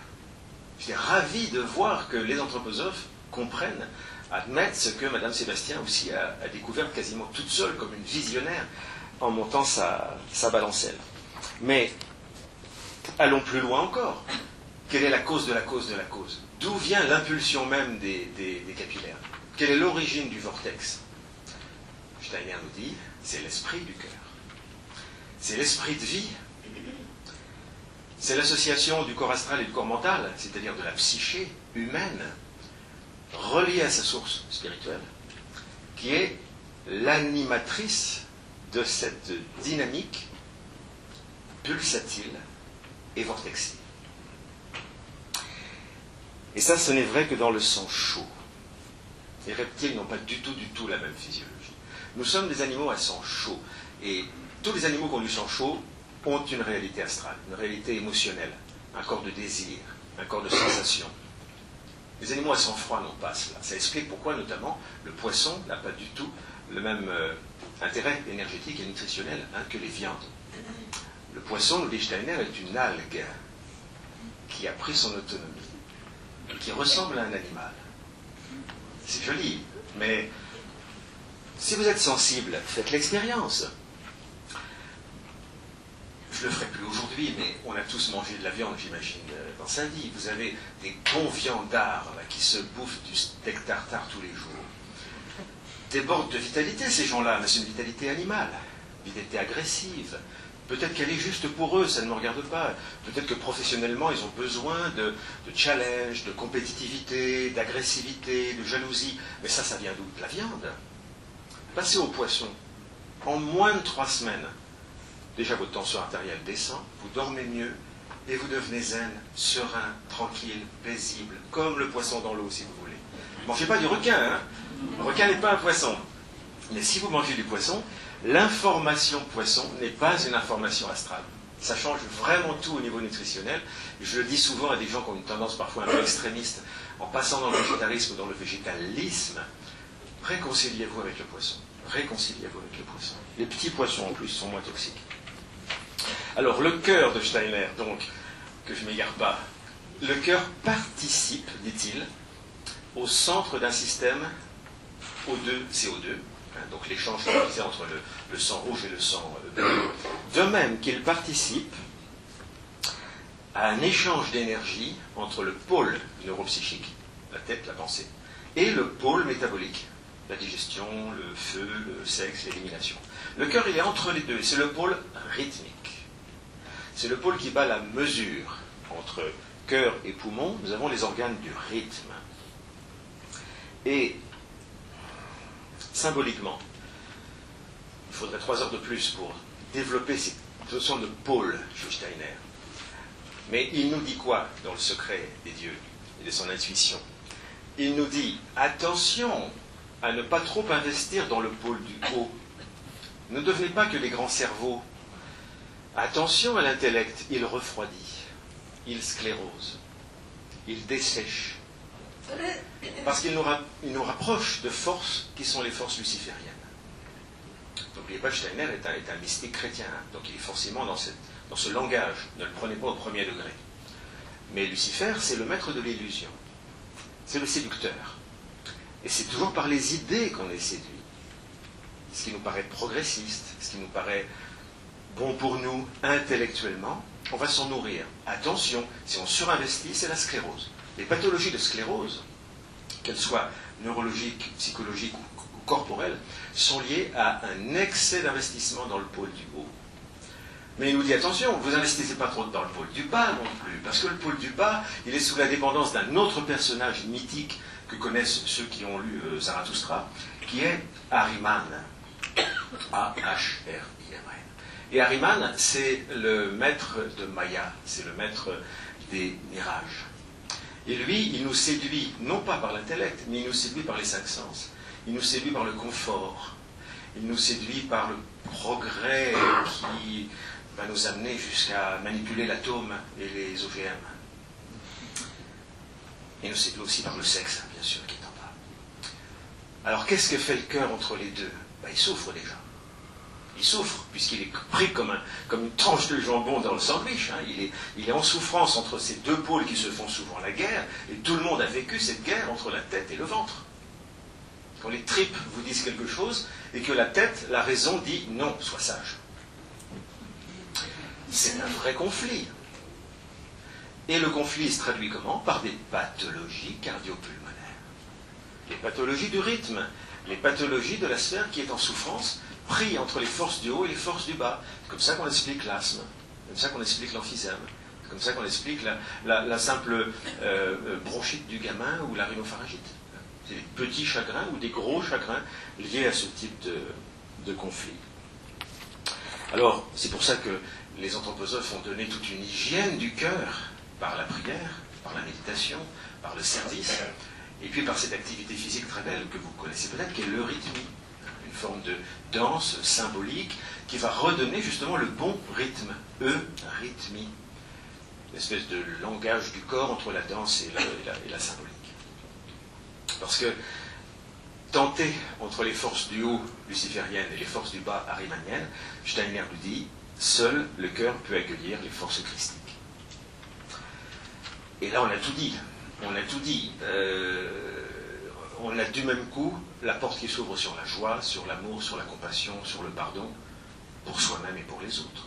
J'étais ravi de voir que les anthroposophes comprennent, admettent ce que Mme Sébastien aussi a découvert quasiment toute seule, comme une visionnaire, en montant sa balancelle. Mais allons plus loin encore. Quelle est la cause de la cause de la cause? D'où vient l'impulsion même des capillaires? Quelle est l'origine du vortex? Steiner nous dit, c'est l'esprit du cœur. C'est l'esprit de vie. C'est l'association du corps astral et du corps mental, c'est-à-dire de la psyché humaine, reliée à sa source spirituelle, qui est l'animatrice de cette dynamique pulsatile et vortexile. Et ça, ce n'est vrai que dans le sang chaud. Les reptiles n'ont pas du tout la même physiologie. Nous sommes des animaux à sang chaud. Et tous les animaux qui ont du sang chaud ont une réalité astrale, une réalité émotionnelle, un corps de désir, un corps de sensation. Les animaux à sang froid n'ont pas cela. Ça explique pourquoi, notamment, le poisson n'a pas du tout le même intérêt énergétique et nutritionnel que les viandes. Le poisson, nous dit Steiner, est une algue qui a pris son autonomie, qui ressemble à un animal. C'est joli, mais si vous êtes sensible, faites l'expérience. Je ne le ferai plus aujourd'hui, mais on a tous mangé de la viande, j'imagine, dans sa vie. Vous avez des bons viandards là, qui se bouffent du steak tartare tous les jours. Débordent de vitalité, ces gens-là, mais c'est une vitalité animale, une vitalité agressive. Peut-être qu'elle est juste pour eux, ça ne me regarde pas. Peut-être que professionnellement, ils ont besoin de challenge, de compétitivité, d'agressivité, de jalousie. Mais ça vient d'où? De la viande. Passez au poisson. En moins de 3 semaines, déjà votre tension artérielle descend, vous dormez mieux, et vous devenez zen, serein, tranquille, paisible, comme le poisson dans l'eau, si vous voulez. Ne mangez pas du requin, hein? Le requin n'est pas un poisson. Mais si vous mangez du poisson, l'information poisson n'est pas une information astrale. Ça change vraiment tout au niveau nutritionnel. Je le dis souvent à des gens qui ont une tendance parfois un peu extrémiste, en passant dans le végétarisme ou dans le végétalisme, réconciliez-vous avec le poisson. Réconciliez-vous avec le poisson. Les petits poissons, en plus, sont moins toxiques. Alors, le cœur de Steiner, donc, que je ne m'égare pas, le cœur participe, dit-il, au centre d'un système O2, CO2, donc l'échange réalisé entre le sang rouge et le sang bleu, de même qu'il participe à un échange d'énergie entre le pôle neuropsychique, la tête, la pensée, et le pôle métabolique, la digestion, le feu, le sexe, l'élimination. Le cœur, il est entre les deux, c'est le pôle rythmique. C'est le pôle qui bat la mesure entre cœur et poumon. Nous avons les organes du rythme. Et symboliquement, il faudrait 3 heures de plus pour développer cette notion de pôle chez Steiner. Mais il nous dit quoi dans le secret des dieux et de son intuition? Il nous dit, attention à ne pas trop investir dans le pôle du haut. Ne devenez pas que les grands cerveaux. Attention à l'intellect, il refroidit, il sclérose, il dessèche. Parce qu'il nous rapproche de forces qui sont les forces lucifériennes. N'oubliez pas que Steiner est un mystique chrétien, donc il est forcément dans ce langage. Ne le prenez pas au premier degré. Mais Lucifer, c'est le maître de l'illusion. C'est le séducteur. Et c'est toujours par les idées qu'on est séduit. Ce qui nous paraît progressiste, ce qui nous paraît bon pour nous intellectuellement, on va s'en nourrir. Attention, si on surinvestit, c'est la sclérose. Les pathologies de sclérose, qu'elles soient neurologiques, psychologiques ou corporelles, sont liées à un excès d'investissement dans le pôle du haut. Mais il nous dit, attention, vous n'investissez pas trop dans le pôle du bas non plus, parce que le pôle du bas, il est sous la dépendance d'un autre personnage mythique que connaissent ceux qui ont lu Zarathustra, qui est Ahriman. A-H-R-I-M-A-N. Et Ahriman, c'est le maître de Maya, c'est le maître des mirages. Et lui, il nous séduit, non pas par l'intellect, mais il nous séduit par les 5 sens. Il nous séduit par le confort. Il nous séduit par le progrès qui va nous amener jusqu'à manipuler l'atome et les OGM. Il nous séduit aussi par le sexe, bien sûr, qui est en bas. Alors, qu'est-ce que fait le cœur entre les deux? Il souffre déjà. Il souffre, puisqu'il est pris comme une tranche de jambon dans le sandwich. Hein. Il est en souffrance entre ces deux pôles qui se font souvent la guerre, et tout le monde a vécu cette guerre entre la tête et le ventre. Quand les tripes vous disent quelque chose, et que la tête, la raison, dit non, sois sage. C'est un vrai conflit. Et le conflit se traduit comment? Par des pathologies cardiopulmonaires. Les pathologies du rythme, les pathologies de la sphère qui est en souffrance, pris entre les forces du haut et les forces du bas. C'est comme ça qu'on explique l'asthme, c'est comme ça qu'on explique l'emphysème, c'est comme ça qu'on explique la simple bronchite du gamin ou la rhinopharyngite. C'est des petits chagrins ou des gros chagrins liés à ce type de conflit. Alors, c'est pour ça que les anthroposophes ont donné toute une hygiène du cœur par la prière, par la méditation, par le service, et puis par cette activité physique très belle que vous connaissez peut-être, qui est l'eurythmie. Une forme de danse symbolique qui va redonner justement le bon rythme. Eurythmie. Une espèce de langage du corps entre la danse et la symbolique. Parce que tenter entre les forces du haut lucifériennes et les forces du bas ahrimaniennes, Steiner nous dit, seul le cœur peut accueillir les forces christiques. Et là on a tout dit. On a tout dit. On a du même coup la porte qui s'ouvre sur la joie, sur l'amour, sur la compassion, sur le pardon, pour soi-même et pour les autres.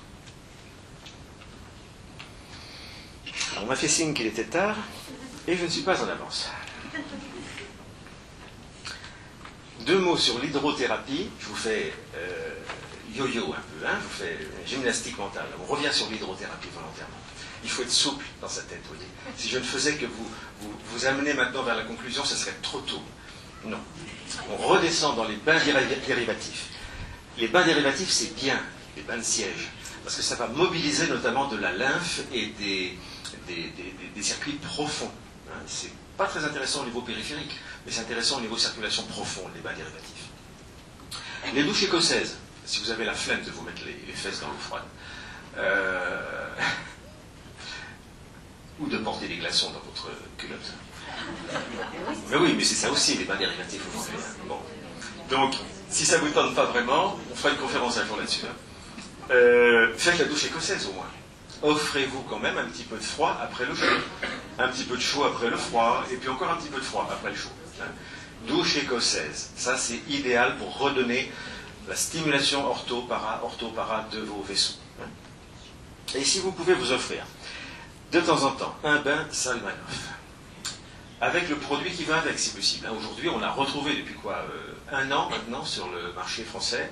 Alors, on m'a fait signe qu'il était tard, et je ne suis pas en avance. 2 mots sur l'hydrothérapie. Je vous fais yo-yo un peu, hein, je vous fais gymnastique mentale. On revient sur l'hydrothérapie volontairement. Il faut être souple dans sa tête, vous voyez. Si je ne faisais que vous amener maintenant vers la conclusion, ce serait trop tôt. Non. On redescend dans les bains dérivatifs. Les bains dérivatifs, c'est bien, les bains de siège, parce que ça va mobiliser notamment de la lymphe et des circuits profonds. Hein. C'est pas très intéressant au niveau périphérique, mais c'est intéressant au niveau circulation profonde, les bains dérivatifs. Les douches écossaises, si vous avez la flemme de vous mettre les fesses dans l'eau froide, ou de porter des glaçons dans votre culotte. Mais oui, mais c'est ça aussi, les bains dérivatifs au fond. Bon. Donc, si ça ne vous tente pas vraiment, on fera une conférence un jour là-dessus. Hein. Faites la douche écossaise au moins. Offrez-vous quand même un petit peu de froid après le chaud, un petit peu de chaud après le froid, et puis encore un petit peu de froid après le chaud. Douche écossaise, ça c'est idéal pour redonner la stimulation ortho-para de vos vaisseaux. Et si vous pouvez vous offrir de temps en temps un bain Salmanov, avec le produit qui va avec si possible. Aujourd'hui on a retrouvé depuis quoi 1 an maintenant sur le marché français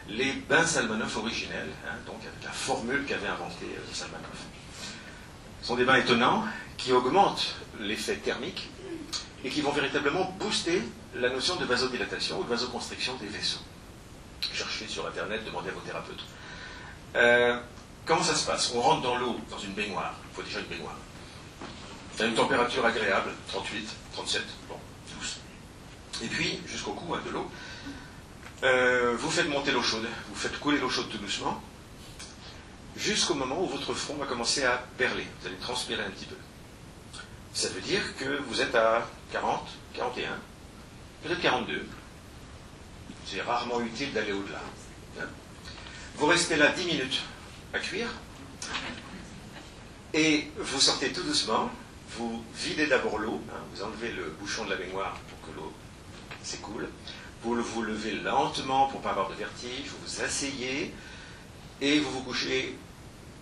les bains Salmanov originels, donc avec la formule qu'avait inventée Salmanov. Ce sont des bains étonnants qui augmentent l'effet thermique et qui vont véritablement booster la notion de vasodilatation ou de vasoconstriction des vaisseaux. Cherchez sur Internet, demandez à vos thérapeutes. Comment ça se passe? On rentre dans l'eau, dans une baignoire. Il faut déjà une baignoire. Il y a une température agréable, 38, 37, bon, douce. Et puis, jusqu'au cou de l'eau, vous faites monter l'eau chaude, vous faites couler l'eau chaude tout doucement, jusqu'au moment où votre front va commencer à perler. Vous allez transpirer un petit peu. Ça veut dire que vous êtes à 40, 41, peut-être 42. C'est rarement utile d'aller au-delà. Vous restez là 10 minutes à cuire, et vous sortez tout doucement, vous videz d'abord l'eau, vous enlevez le bouchon de la baignoire pour que l'eau s'écoule, vous levez lentement pour ne pas avoir de vertige, vous vous asseyez, et vous vous couchez,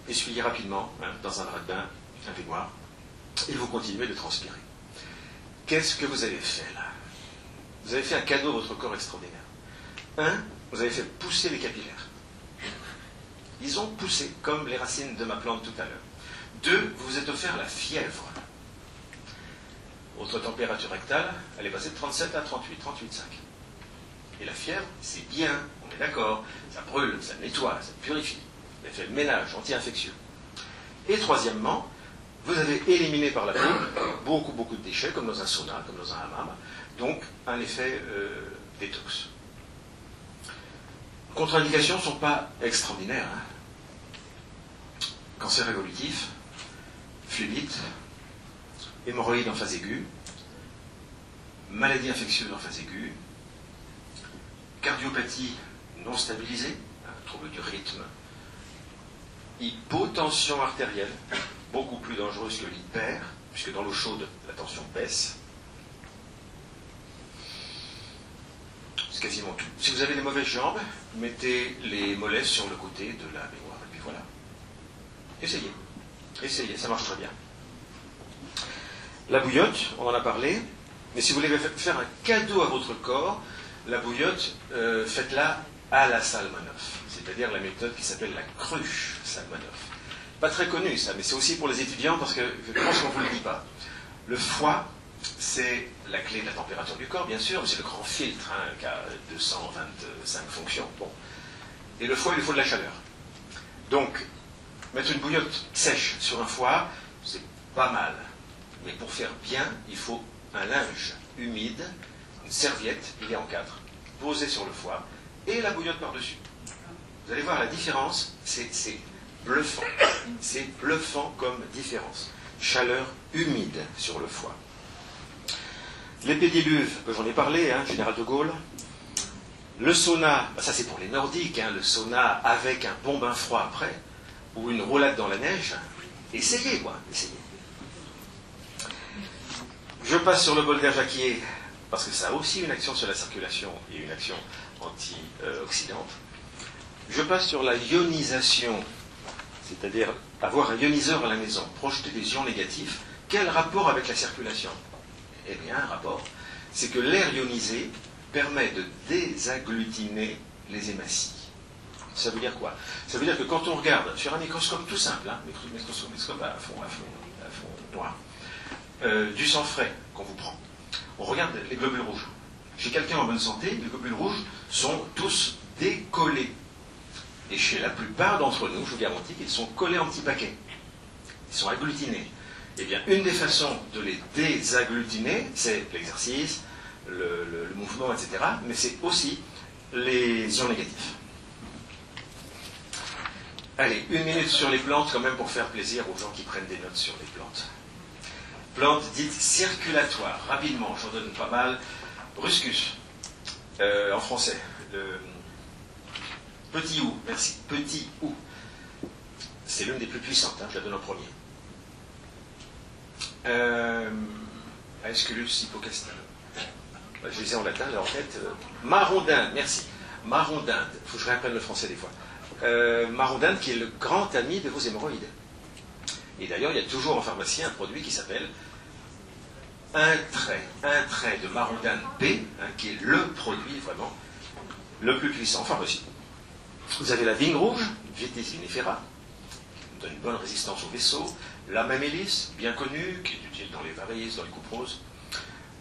essuyez rapidement dans un drap de bain, un baignoire, et vous continuez de transpirer. Qu'est-ce que vous avez fait là? Vous avez fait un cadeau à votre corps extraordinaire. 1, vous avez fait pousser les capillaires. Ils ont poussé, comme les racines de ma plante tout à l'heure. 2, vous vous êtes offert la fièvre. Votre température rectale, elle est passée de 37 à 38, 38,5. Et la fièvre, c'est bien, on est d'accord, ça brûle, ça nettoie, ça purifie. Ça fait le ménage anti-infectieux. Et troisièmement, vous avez éliminé par la peau beaucoup de déchets, comme dans un sauna, comme dans un hammam. Donc, un effet détox. Les contre-indications ne sont pas extraordinaires. Cancer évolutif, phlébite, hémorroïdes en phase aiguë, maladie infectieuse en phase aiguë, cardiopathie non stabilisée, trouble du rythme, hypotension artérielle, beaucoup plus dangereuse que l'hyper, puisque dans l'eau chaude, la tension baisse. C'est quasiment tout. Si vous avez des mauvaises jambes, mettez les mollets sur le côté de la baignoire, et puis voilà. Essayez. Essayez, ça marche très bien. La bouillotte, on en a parlé, mais si vous voulez faire un cadeau à votre corps, la bouillotte, faites-la à la Salmanov, c'est-à-dire la méthode qui s'appelle la cruche Salmanov. Pas très connue ça, mais c'est aussi pour les étudiants parce que je pense qu'on ne vous le dit pas. Le foie, c'est la clé de la température du corps, bien sûr, mais c'est le grand filtre qui a 225 fonctions. Bon. Et le foie, il lui faut de la chaleur. Donc, mettre une bouillotte sèche sur un foie, c'est pas mal. Mais pour faire bien, il faut un linge humide, une serviette, il est en 4, posée sur le foie, et la bouillotte par-dessus. Vous allez voir la différence, c'est bluffant. C'est bluffant comme différence. Chaleur humide sur le foie. Les pédiluves, j'en ai parlé, Général de Gaulle. Le sauna, ça c'est pour les nordiques, le sauna avec un bon bain froid après, ou une roulade dans la neige. Essayez, essayez. Je passe sur le bol d'air jacquier, parce que ça a aussi une action sur la circulation et une action antioxydante. Je passe sur la ionisation, c'est-à-dire avoir un ioniseur à la maison, projeter des ions négatifs. Quel rapport avec la circulation? Eh bien, un rapport. C'est que l'air ionisé permet de déagglutiner les hématies. Ça veut dire quoi? Ça veut dire que quand on regarde sur un microscope tout simple, microscope à fond noir, du sang frais qu'on vous prend, on regarde les globules rouges. Chez quelqu'un en bonne santé, les globules rouges sont tous décollés. Et chez la plupart d'entre nous, je vous garantis qu'ils sont collés en petits paquets. Ils sont agglutinés. Eh bien, une des façons de les déagglutiner, c'est l'exercice, le mouvement, etc. Mais c'est aussi les ions négatifs. Allez, 1 minute sur les plantes quand même pour faire plaisir aux gens qui prennent des notes sur les plantes. Plantes dites circulatoires. Rapidement, j'en donne pas mal. Ruscus, en français. Petit ou, merci. Petit ou. C'est l'une des plus puissantes, hein, je la donne en premier. Aesculus hippocastin. Je lisais en latin, là en fait. Marron d'Inde, merci. Marron d'Inde. Il faut que je réapprenne le français des fois. Marron d'Inde qui est le grand ami de vos hémorroïdes. Et d'ailleurs, il y a toujours en pharmacie un produit qui s'appelle un trait de marron d'Inde B, hein, qui est le produit vraiment le plus puissant en pharmacie. Vous avez la vigne rouge, Vitis vinifera, qui donne une bonne résistance au vaisseau. La mamélis, bien connue, qui est utile dans les varices, dans les couperoses.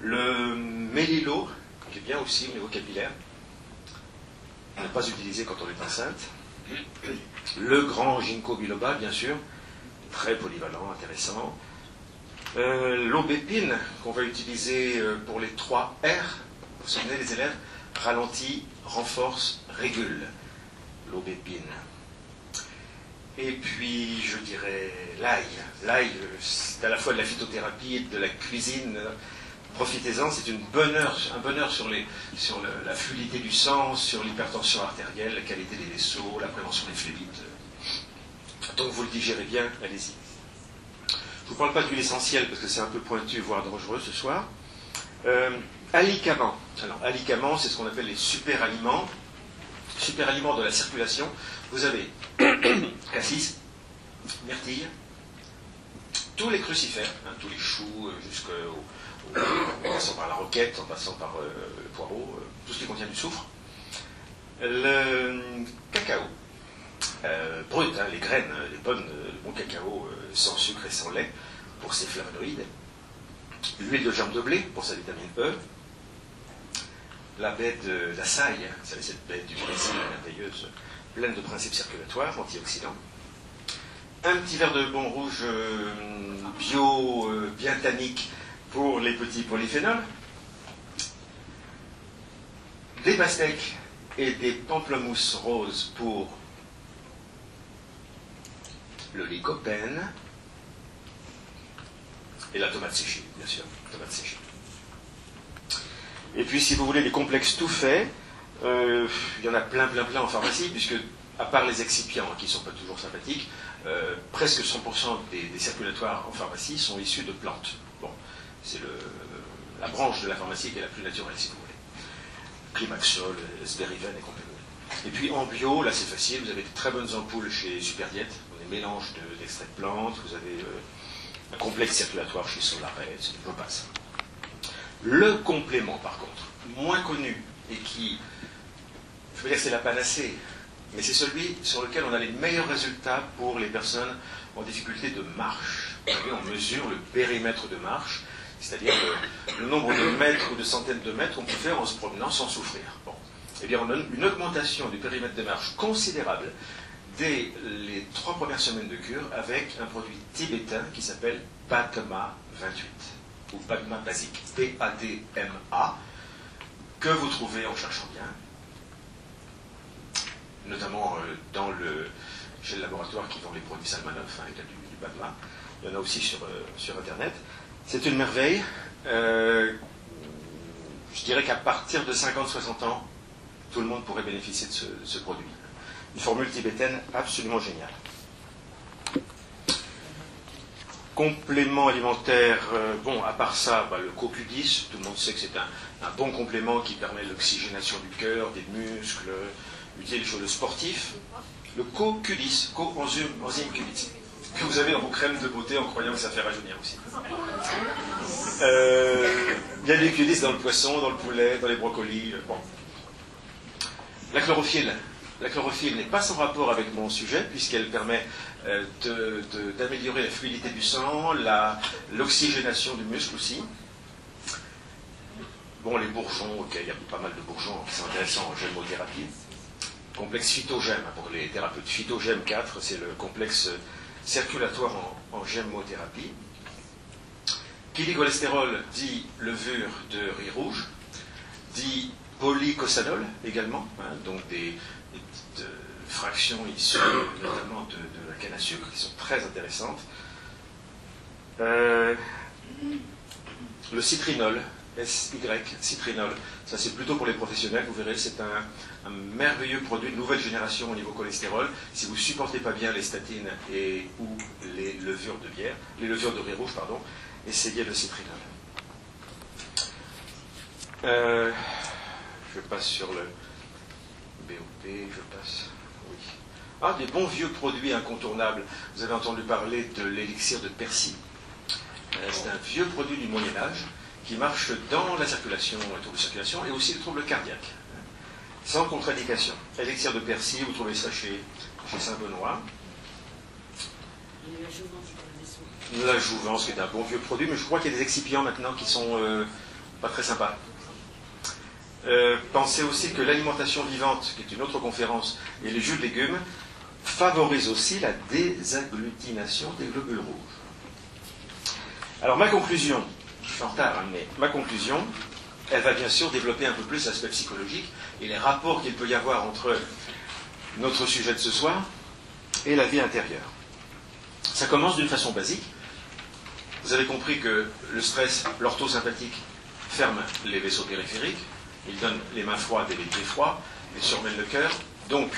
Le mélilo, qui est bien aussi au niveau capillaire, à ne pas utiliser quand on est enceinte. Le grand ginkgo biloba, bien sûr, très polyvalent, intéressant. L'aubépine, qu'on va utiliser pour les 3 R, vous vous souvenez les élèves, ralentit, renforce, régule. L'aubépine. Et puis, je dirais l'ail. L'ail, c'est à la fois de la phytothérapie et de la cuisine. Profitez-en, c'est un bonheur sur la fluidité du sang, sur l'hypertension artérielle, la qualité des vaisseaux, la prévention des phlébites. Donc vous le digérez bien, allez-y. Je ne vous parle pas d'huile essentielle parce que c'est un peu pointu, voire dangereux ce soir. Alicaments. Alors, alicaments, c'est ce qu'on appelle les super-aliments. Super-aliments de la circulation. Vous avez cassis, myrtille, tous les crucifères, hein, tous les choux, en passant par la roquette, en passant par le poireau, tout ce qui contient du soufre. Le cacao, brut, hein, les graines, les bonnes, le bon cacao sans sucre et sans lait pour ses flavonoïdes. L'huile de germe de blé pour sa vitamine E. La baie de la saille, vous savez, cette baie du Brésil merveilleuse, pleine de principes circulatoires, antioxydants. Un petit verre de bon rouge bio, bien tannique pour les petits polyphénols. Des pastèques et des pamplemousses roses pour le lycopène. Et la tomate séchée, bien sûr, tomate séchée. Et puis, si vous voulez des complexes tout faits, il y en a plein en pharmacie, puisque, à part les excipients, qui ne sont pas toujours sympathiques, presque 100% des circulatoires en pharmacie sont issus de plantes. Bon, c'est la branche de la pharmacie qui est la plus naturelle, si vous voulez. Climaxol, Sberiven et compagnie. Et puis, en bio, là, c'est facile, vous avez de très bonnes ampoules chez Superdiète, des mélanges d'extraits de plantes, vous avez un complexe circulatoire chez Solaret, je passe. Le complément, par contre, moins connu, et qui, je veux dire, c'est la panacée, mais c'est celui sur lequel on a les meilleurs résultats pour les personnes en difficulté de marche. Vous savez, on mesure le périmètre de marche, c'est-à-dire le nombre de mètres ou de centaines de mètres qu'on peut faire en se promenant sans souffrir. Bon. Eh bien, on a une augmentation du périmètre de marche considérable dès les 3 premières semaines de cure avec un produit tibétain qui s'appelle Padma 28. Ou Padma basique, P-A-D-M-A, que vous trouvez en cherchant bien, notamment chez le laboratoire qui vend les produits Salmanov, hein, il y a du Padma, il y en a aussi sur Internet. C'est une merveille. Je dirais qu'à partir de 50-60 ans, tout le monde pourrait bénéficier de ce produit. Une formule tibétaine absolument géniale. Complément alimentaire, bon, à part ça, le CoQ10, tout le monde sait que c'est un bon complément qui permet l'oxygénation du cœur, des muscles, utile chez le sportif. Le CoQ10, coenzyme Q10, que vous avez dans vos crèmes de beauté en croyant que ça fait rajeunir aussi. Il y a du Q10 dans le poisson, dans le poulet, dans les brocolis. Bon. La chlorophylle. La chlorophylle n'est pas sans rapport avec mon sujet, puisqu'elle permet d'améliorer la fluidité du sang, l'oxygénation du muscle aussi. Bon, les bourgeons, ok, il y a pas mal de bourgeons qui sont intéressants en gémothérapie. Complexe phytogème, pour les thérapeutes. Phytogème 4, c'est le complexe circulatoire en gémothérapie. Qui dit cholestérol dit levure de riz rouge, dit polycosanol également, hein, donc des petites fractions issues notamment de la canne à sucre qui sont très intéressantes. Le citrinol, SY, citrinol. Ça c'est plutôt pour les professionnels, vous verrez, c'est un merveilleux produit de nouvelle génération au niveau cholestérol. Si vous ne supportez pas bien les statines ou les levures de bière, les levures de riz rouge, pardon, essayez le citrinol. Je passe sur le BOP, je passe... Oui. Ah, des bons vieux produits incontournables. Vous avez entendu parler de l'élixir de persil. C'est un vieux produit du Moyen-Âge qui marche dans la circulation, les troubles de circulation et aussi les troubles cardiaques, sans contre-indication. Élixir de persil, vous trouvez ça chez Saint-Benoît. La jouvence, qui est un bon vieux produit, mais je crois qu'il y a des excipients maintenant qui sont pas très sympas. Pensez aussi que l'alimentation vivante, qui est une autre conférence, et les jus de légumes, favorisent aussi la désagglutination des globules rouges. Alors ma conclusion, je suis en retard, hein, mais ma conclusion, elle va bien sûr développer un peu plus l'aspect psychologique et les rapports qu'il peut y avoir entre notre sujet de ce soir et la vie intérieure. Ça commence d'une façon basique. Vous avez compris que le stress, l'orthosympathique, ferme les vaisseaux périphériques, il donne les mains froides et les pieds froids, il surmène le cœur. Donc,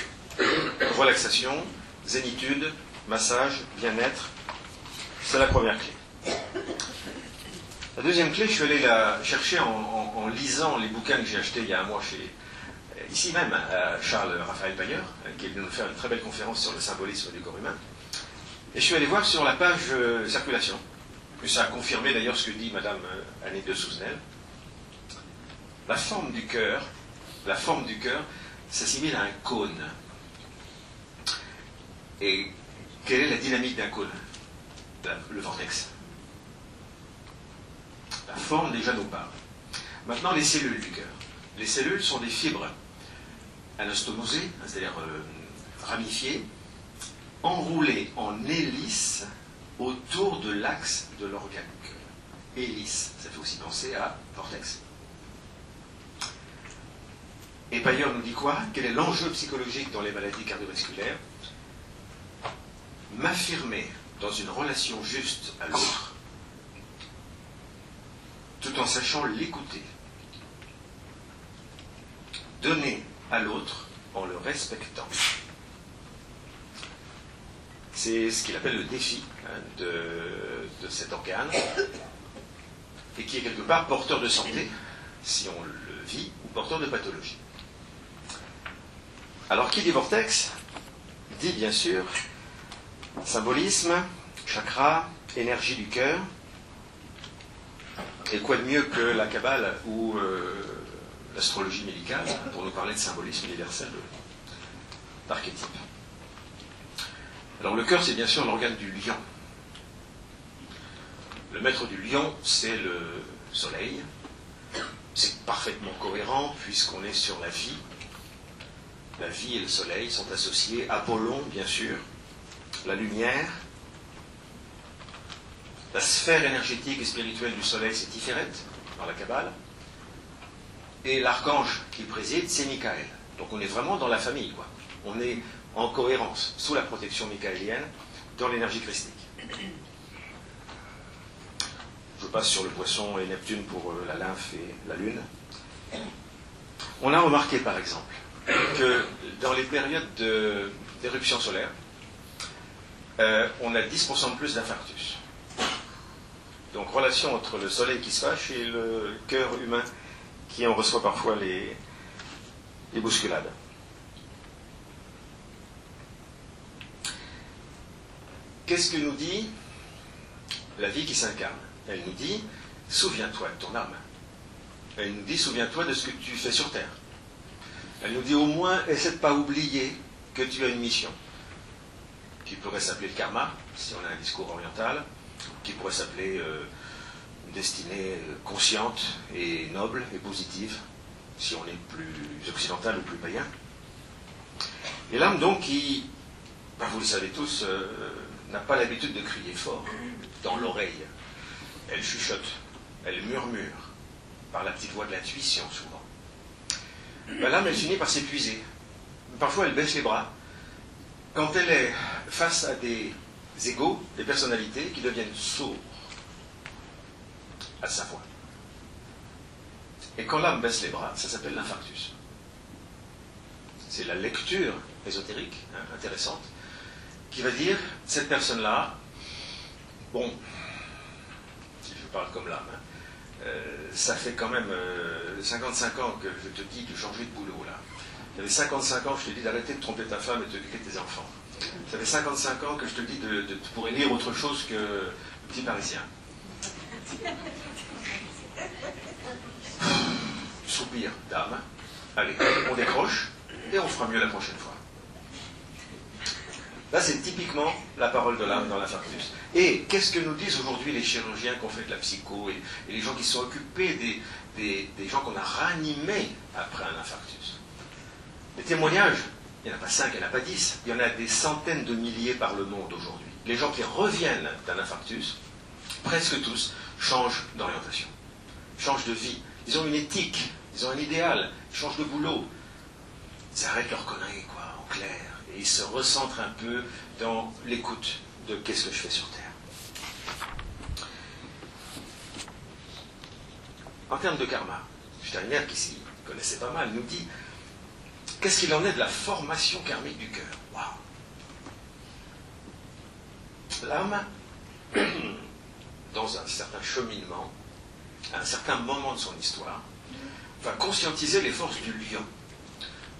relaxation, zénitude, massage, bien-être, c'est la première clé. La deuxième clé, je suis allé la chercher en lisant les bouquins que j'ai achetés il y a un mois ici même, à Charles Raphaël Payer, qui est venu nous faire une très belle conférence sur le symbolisme du corps humain. Et je suis allé voir sur la page circulation, que ça a confirmé d'ailleurs ce que dit Madame Annie de Souzenel. La forme du cœur s'assimile à un cône. Et quelle est la dynamique d'un cône? Le vortex. La forme déjà nous parle. Maintenant, les cellules du cœur. Les cellules sont des fibres anastomosées, c'est-à-dire ramifiées, enroulées en hélice autour de l'axe de l'organe du cœur. Hélice, ça fait aussi penser à vortex. Et Payer nous dit quoi? Quel est l'enjeu psychologique dans les maladies cardiovasculaires? M'affirmer dans une relation juste à l'autre, tout en sachant l'écouter. Donner à l'autre en le respectant. C'est ce qu'il appelle le défi de cet organe, et qui est quelque part porteur de santé, si on le vit, ou porteur de pathologie. Alors, qui dit vortex dit bien sûr symbolisme, chakra, énergie du cœur. Et quoi de mieux que la Kabbale ou l'astrologie médicale pour nous parler de symbolisme universel, d'archétype. Alors le cœur, c'est bien sûr l'organe du lion. Le maître du lion, c'est le soleil. C'est parfaitement cohérent puisqu'on est sur la vie. La vie et le soleil sont associés. Apollon, bien sûr. La lumière. La sphère énergétique et spirituelle du soleil, c'est Tiferet, dans la Kabbale. Et l'archange qui préside, c'est Michael. Donc on est vraiment dans la famille, quoi. On est en cohérence, sous la protection michaélienne, dans l'énergie christique. Je passe sur le poisson et Neptune pour la lymphe et la lune. On a remarqué, par exemple, que dans les périodes d'éruption solaire, on a 10% de plus d'infarctus. Donc, relation entre le soleil qui se fâche et le cœur humain qui en reçoit parfois les bousculades. Qu'est-ce que nous dit la vie qui s'incarne? Elle nous dit, souviens-toi de ton âme. Elle nous dit, souviens-toi de ce que tu fais sur Terre. Elle nous dit, au moins, essaie de ne pas oublier que tu as une mission, qui pourrait s'appeler le karma, si on a un discours oriental, qui pourrait s'appeler une destinée consciente et noble et positive, si on est plus occidental ou plus païen. Et l'âme, donc, qui, vous le savez tous, n'a pas l'habitude de crier fort dans l'oreille. Elle chuchote, elle murmure, par la petite voix de l'intuition, souvent. L'âme, elle finit par s'épuiser. Parfois, elle baisse les bras. Quand elle est face à des égos, des personnalités qui deviennent sourds à sa voix. Et quand l'âme baisse les bras, ça s'appelle l'infarctus. C'est la lecture ésotérique, intéressante, qui va dire, cette personne-là, bon, si je parle comme l'âme, ça fait quand même 55 ans que je te dis de changer de boulot, là. Ça fait 55 ans que je te dis d'arrêter de tromper ta femme et de t'occuper de tes enfants. Ça fait 55 ans que je te dis de pourrais lire autre chose que le petit Parisien. Soupir d'âme. Allez, on décroche et on fera mieux la prochaine fois. Là, c'est typiquement la parole de l'âme dans l'infarctus. Et qu'est-ce que nous disent aujourd'hui les chirurgiens qui ont fait de la psycho et les gens qui sont occupés des gens qu'on a ranimés après un infarctus? Les témoignages, il n'y en a pas 5, il n'y en a pas 10, il y en a des centaines de milliers par le monde aujourd'hui. Les gens qui reviennent d'un infarctus, presque tous, changent d'orientation, changent de vie. Ils ont une éthique, ils ont un idéal, ils changent de boulot. Ils arrêtent leur connerie, quoi, en clair. Et ils se recentrent un peu dans l'écoute de qu'est-ce que je fais sur Terre. En termes de karma, Steiner, qui s'y connaissait pas mal, nous dit qu'est-ce qu'il en est de la formation karmique du cœur. Waouh! L'âme, dans un certain cheminement, à un certain moment de son histoire, va conscientiser les forces du lion.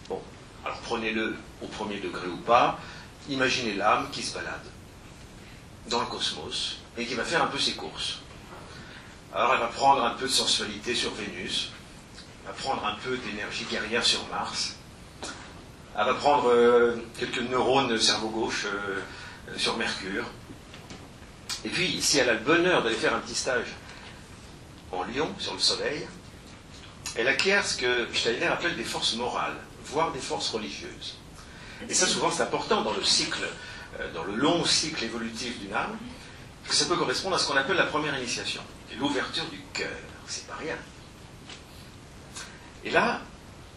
Bon, alors prenez-le au premier degré ou pas, imaginez l'âme qui se balade dans le cosmos et qui va faire un peu ses courses. Alors elle va prendre un peu de sensualité sur Vénus, elle va prendre un peu d'énergie guerrière sur Mars, elle va prendre quelques neurones cerveau gauche sur Mercure. Et puis, si elle a le bonheur d'aller faire un petit stage en Lion, sur le Soleil, elle acquiert ce que Steiner appelle des forces morales, voire des forces religieuses. Et ça, souvent, c'est important dans le cycle, dans le long cycle évolutif d'une âme, parce que ça peut correspondre à ce qu'on appelle la première initiation, l'ouverture du cœur. C'est pas rien. Et là,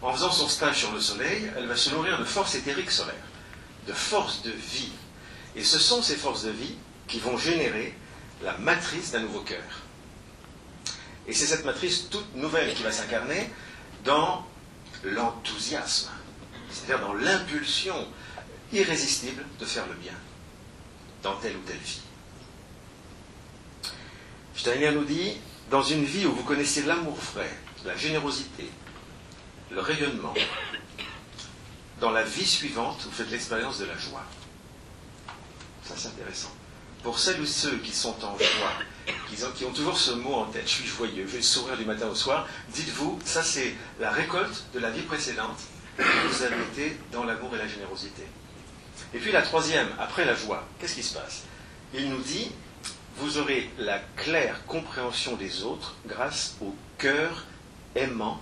en faisant son stage sur le Soleil, elle va se nourrir de forces éthériques solaires, de forces de vie. Et ce sont ces forces de vie qui vont générer la matrice d'un nouveau cœur. Et c'est cette matrice toute nouvelle qui va s'incarner dans l'enthousiasme, c'est-à-dire dans l'impulsion irrésistible de faire le bien dans telle ou telle vie. Steiner nous dit, dans une vie où vous connaissez l'amour vrai, la générosité, le rayonnement, dans la vie suivante, vous faites l'expérience de la joie. Ça, c'est intéressant. Pour celles ou ceux qui sont en joie, qui ont toujours ce mot en tête, je suis joyeux, je vais sourire du matin au soir, dites-vous, ça c'est la récolte de la vie précédente, vous avez été dans l'amour et la générosité. Et puis la troisième, après la joie, qu'est-ce qui se passe? Il nous dit, vous aurez la claire compréhension des autres grâce au cœur aimant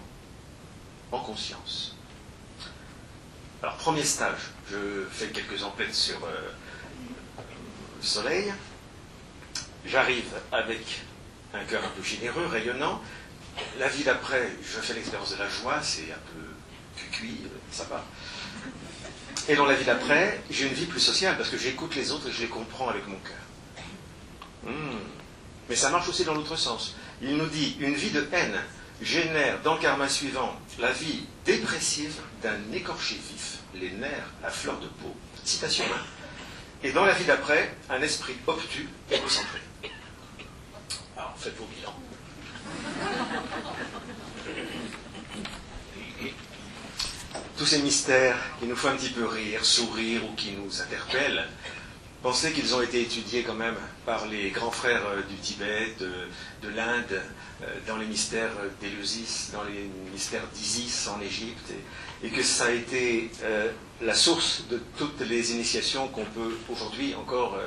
en conscience. Alors, premier stage, je fais quelques emplettes sur le Soleil. J'arrive avec un cœur un peu généreux, rayonnant. La vie d'après, je fais l'expérience de la joie, c'est un peu cuit, ça va. Et dans la vie d'après, j'ai une vie plus sociale, parce que j'écoute les autres et je les comprends avec mon cœur. Mais ça marche aussi dans l'autre sens. Il nous dit, une vie de haine génère dans le karma suivant la vie dépressive d'un écorché vif, les nerfs à fleur de peau. Citation 1. Et dans la vie d'après, un esprit obtus et concentré. Alors, faites vos bilans. Tous ces mystères qui nous font un petit peu rire, sourire ou qui nous interpellent, pensez qu'ils ont été étudiés quand même par les grands frères du Tibet, de l'Inde, dans les mystères d'Éleusis, dans les mystères d'Isis en Égypte, et que ça a été la source de toutes les initiations qu'on peut aujourd'hui encore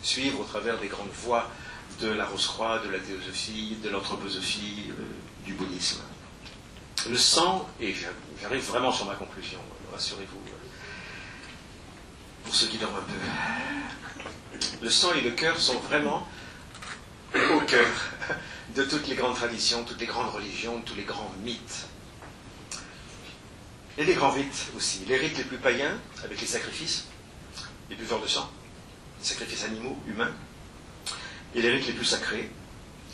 suivre au travers des grandes voies de la Rose-Croix, de la théosophie, de l'anthroposophie, du bouddhisme. Le sang, et j'arrive vraiment sur ma conclusion, rassurez-vous, pour ceux qui dorment un peu. Le sang et le cœur sont vraiment au cœur de toutes les grandes traditions, toutes les grandes religions, tous les grands mythes. Et les grands rites aussi. Les rites les plus païens, avec les sacrifices, les buveurs de sang, les sacrifices animaux, humains, et les rites les plus sacrés,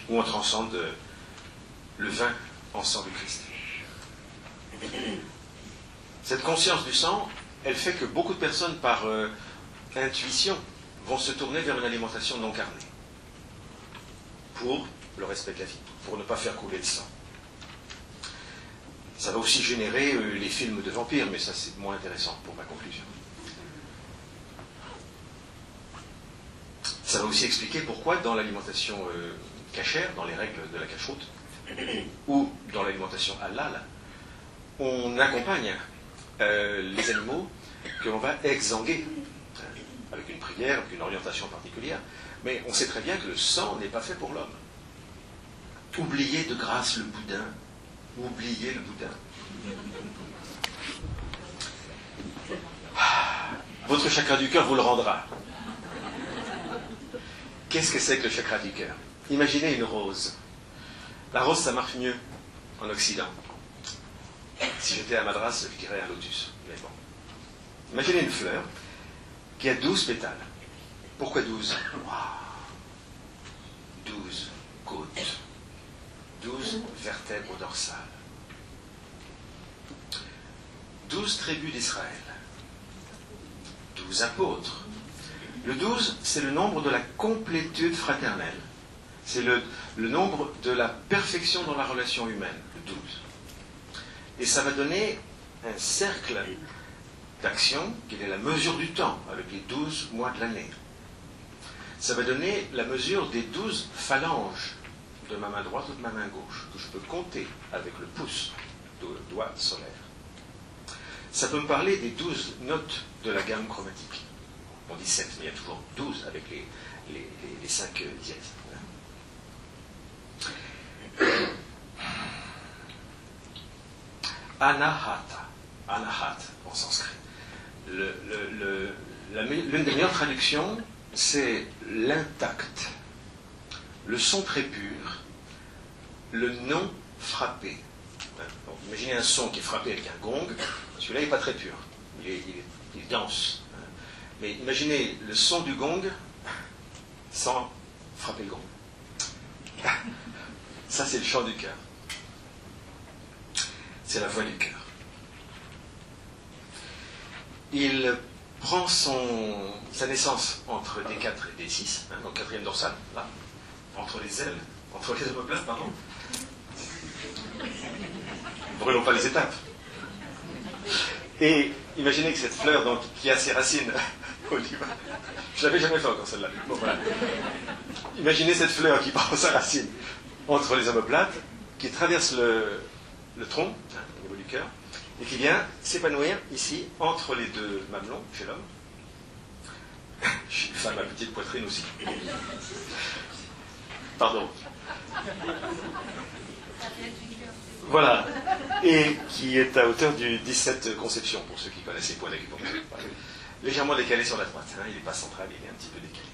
où on transcende le vin en sang du Christ. Cette conscience du sang, elle fait que beaucoup de personnes, par intuition, vont se tourner vers une alimentation non carnée, pour le respect de la vie, pour ne pas faire couler le sang. Ça va aussi générer les films de vampires, mais ça c'est moins intéressant pour ma conclusion. Ça va aussi expliquer pourquoi dans l'alimentation cachère, dans les règles de la cacheroute, ou dans l'alimentation halal, on accompagne les animaux que l'on va exsanguer, avec une prière, avec une orientation particulière, mais on sait très bien que le sang n'est pas fait pour l'homme. Oubliez de grâce le boudin, oubliez le boudin. Votre chakra du cœur vous le rendra. Qu'est-ce que c'est que le chakra du cœur? Imaginez une rose. La rose, ça marche mieux en Occident. Si j'étais à Madras, je dirais un lotus. Mais bon. Imaginez une fleur qui a 12 pétales. Pourquoi 12? Wow. 12 côtes. 12 vertèbres dorsales. 12 tribus d'Israël. 12 apôtres. Le 12, c'est le nombre de la complétude fraternelle. C'est le nombre de la perfection dans la relation humaine, le 12. Et ça va donner un cercle d'action qui est la mesure du temps, avec les 12 mois de l'année. Ça va donner la mesure des 12 phalanges de ma main droite ou de ma main gauche, que je peux compter avec le pouce, le doigt solaire. Ça peut me parler des 12 notes de la gamme chromatique. On dit 7, mais il y a toujours 12 avec les 5 dièses. Anahata. Anahat en sanskrit. L'une des meilleures traductions, c'est l'intact, le son très pur, le non frappé. Donc, imaginez un son qui est frappé avec un gong, celui-là n'est pas très pur, il danse. Mais imaginez le son du gong sans frapper le gong. Ça, c'est le chant du cœur. C'est la voix du cœur. Il prend sa naissance entre D4 et D6, donc quatrième dorsale, là, entre les ailes, entre les omoplates, pardon. Brûlons pas les étapes. Et imaginez que cette fleur, donc, qui a ses racines au niveau. Je l'avais jamais fait encore celle-là. Bon, voilà. Imaginez cette fleur qui prend sa racine entre les omoplates, qui traverse le tronc, au niveau du cœur, et qui vient s'épanouir ici, entre les deux mamelons, chez l'homme. Je suis une femme à petite poitrine aussi. Pardon. Voilà. Et qui est à hauteur du 17 conception, pour ceux qui connaissent les points d'acupuncture. Légèrement décalé sur la droite. Il n'est pas central, il est un petit peu décalé.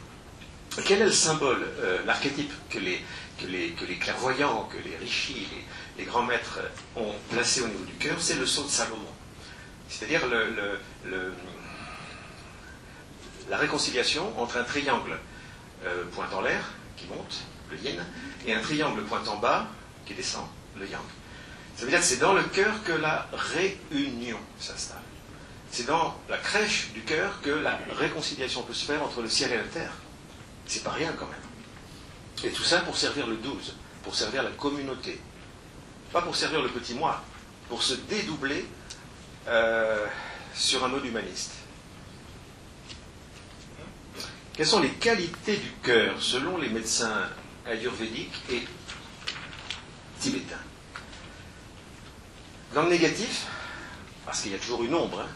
Quel est le symbole, l'archétype que les clairvoyants, que les rishis, les grands maîtres ont placé au niveau du cœur? C'est le sceau de Salomon. C'est-à-dire la réconciliation entre un triangle point en l'air, qui monte, le yin, et un triangle point en bas, qui descend, le yang. Ça veut dire que c'est dans le cœur que la réunion s'installe. C'est dans la crèche du cœur que la réconciliation peut se faire entre le ciel et la terre. C'est pas rien quand même. Et tout ça pour servir le 12, pour servir la communauté. Pas pour servir le petit moi, pour se dédoubler sur un mode humaniste. Quelles sont les qualités du cœur selon les médecins ayurvédiques et tibétains? Dans le négatif, parce qu'il y a toujours une ombre,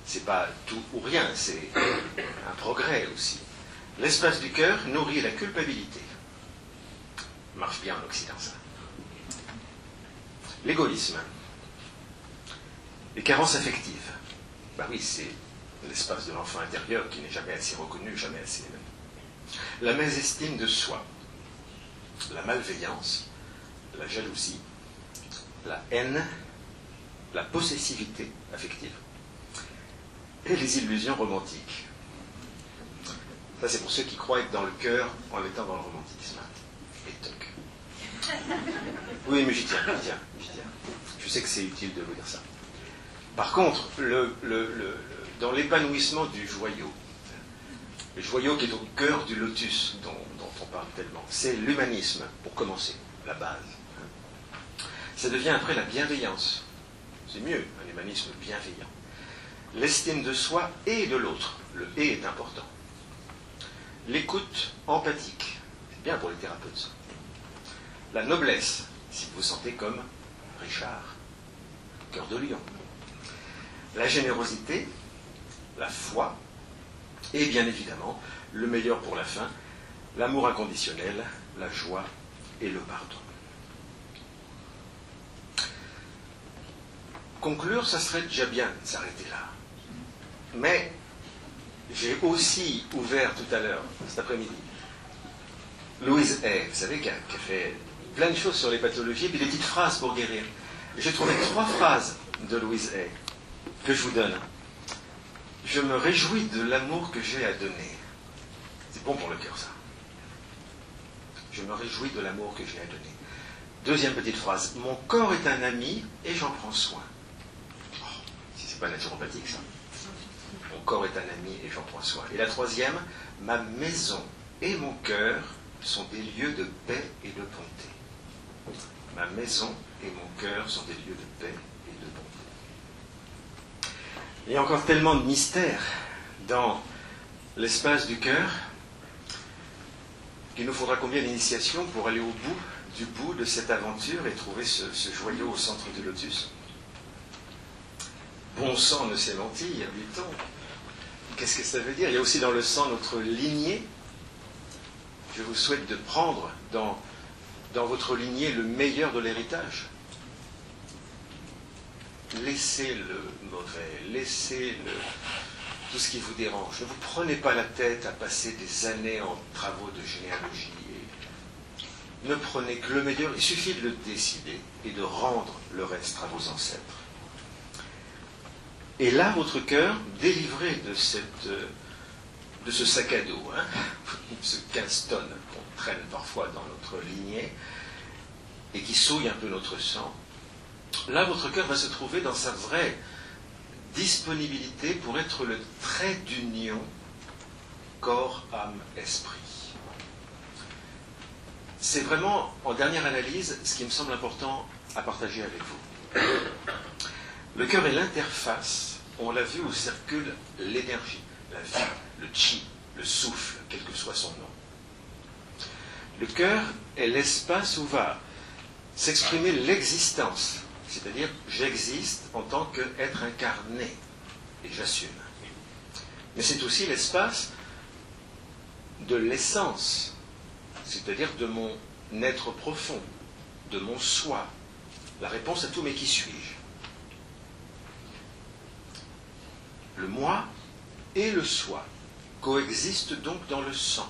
c'est pas tout ou rien, c'est un progrès aussi. L'espace du cœur nourrit la culpabilité. Marche bien en Occident, ça. L'égoïsme. Les carences affectives. Ben oui, c'est l'espace de l'enfant intérieur qui n'est jamais assez reconnu, jamais assez aimé. La mésestime de soi. La malveillance. La jalousie. La haine. La possessivité affective. Et les illusions romantiques. Ça, c'est pour ceux qui croient être dans le cœur en étant dans le romantisme. Et toc. Oui, mais j'y tiens. Je sais que c'est utile de vous dire ça. Par contre, dans l'épanouissement du joyau, le joyau qui est au cœur du lotus dont on parle tellement, c'est l'humanisme, pour commencer, la base. Ça devient après la bienveillance. C'est mieux, un humanisme bienveillant. L'estime de soi et de l'autre. Le « et » est important. L'écoute empathique. C'est bien pour les thérapeutes, ça. La noblesse, si vous vous sentez comme Richard, cœur de lion. La générosité, la foi, et bien évidemment, le meilleur pour la fin, l'amour inconditionnel, la joie et le pardon. Conclure, ça serait déjà bien de s'arrêter là. Mais j'ai aussi ouvert tout à l'heure, cet après-midi, Louise Hay, vous savez, qui a fait plein de choses sur les pathologies, et puis des petites phrases pour guérir. J'ai trouvé 3 phrases de Louise Hay que je vous donne. Je me réjouis de l'amour que j'ai à donner. C'est bon pour le cœur, ça. Je me réjouis de l'amour que j'ai à donner. Deuxième petite phrase. Mon corps est un ami et j'en prends soin. Oh, si c'est pas naturopathique, ça. Mon corps est un ami et j'en prends soin. Et la troisième. Ma maison et mon cœur sont des lieux de paix et de bonté. Ma maison et mon cœur sont des lieux de paix et de bonté. Il y a encore tellement de mystères dans l'espace du cœur qu'il nous faudra combien d'initiations pour aller au bout de cette aventure et trouver ce joyau au centre du lotus. Bon sang ne sait mentir, dit-on. Qu'est-ce que ça veut dire? Il y a aussi dans le sang notre lignée. Je vous souhaite de prendre dans votre lignée le meilleur de l'héritage. Laissez le mauvais, laissez tout ce qui vous dérange. Ne vous prenez pas la tête à passer des années en travaux de généalogie. Ne prenez que le meilleur, il suffit de le décider et de rendre le reste à vos ancêtres. Et là, votre cœur, délivré de ce sac à dos, ce 15 tonnes qu'on traîne parfois dans notre lignée et qui souille un peu notre sang, là, votre cœur va se trouver dans sa vraie disponibilité pour être le trait d'union corps, âme, esprit. C'est vraiment, en dernière analyse, ce qui me semble important à partager avec vous. Le cœur est l'interface, on l'a vu, où circule l'énergie, la vie, le chi, le souffle, quel que soit son nom. Le cœur est l'espace où va s'exprimer l'existence, c'est-à-dire j'existe en tant qu'être incarné, et j'assume. Mais c'est aussi l'espace de l'essence, c'est-à-dire de mon être profond, de mon soi, la réponse à tout mais qui suis-je? Le moi et le soi coexistent donc dans le sang.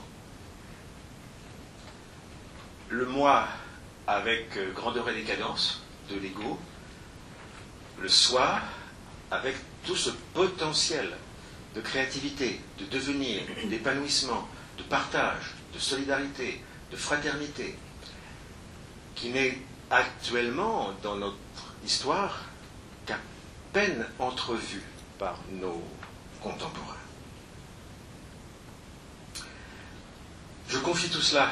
Le moi avec grandeur et décadence de l'ego, le soi avec tout ce potentiel de créativité, de devenir, d'épanouissement, de partage, de solidarité, de fraternité, qui n'est actuellement dans notre histoire qu'à peine entrevu par nos contemporains. Je confie tout cela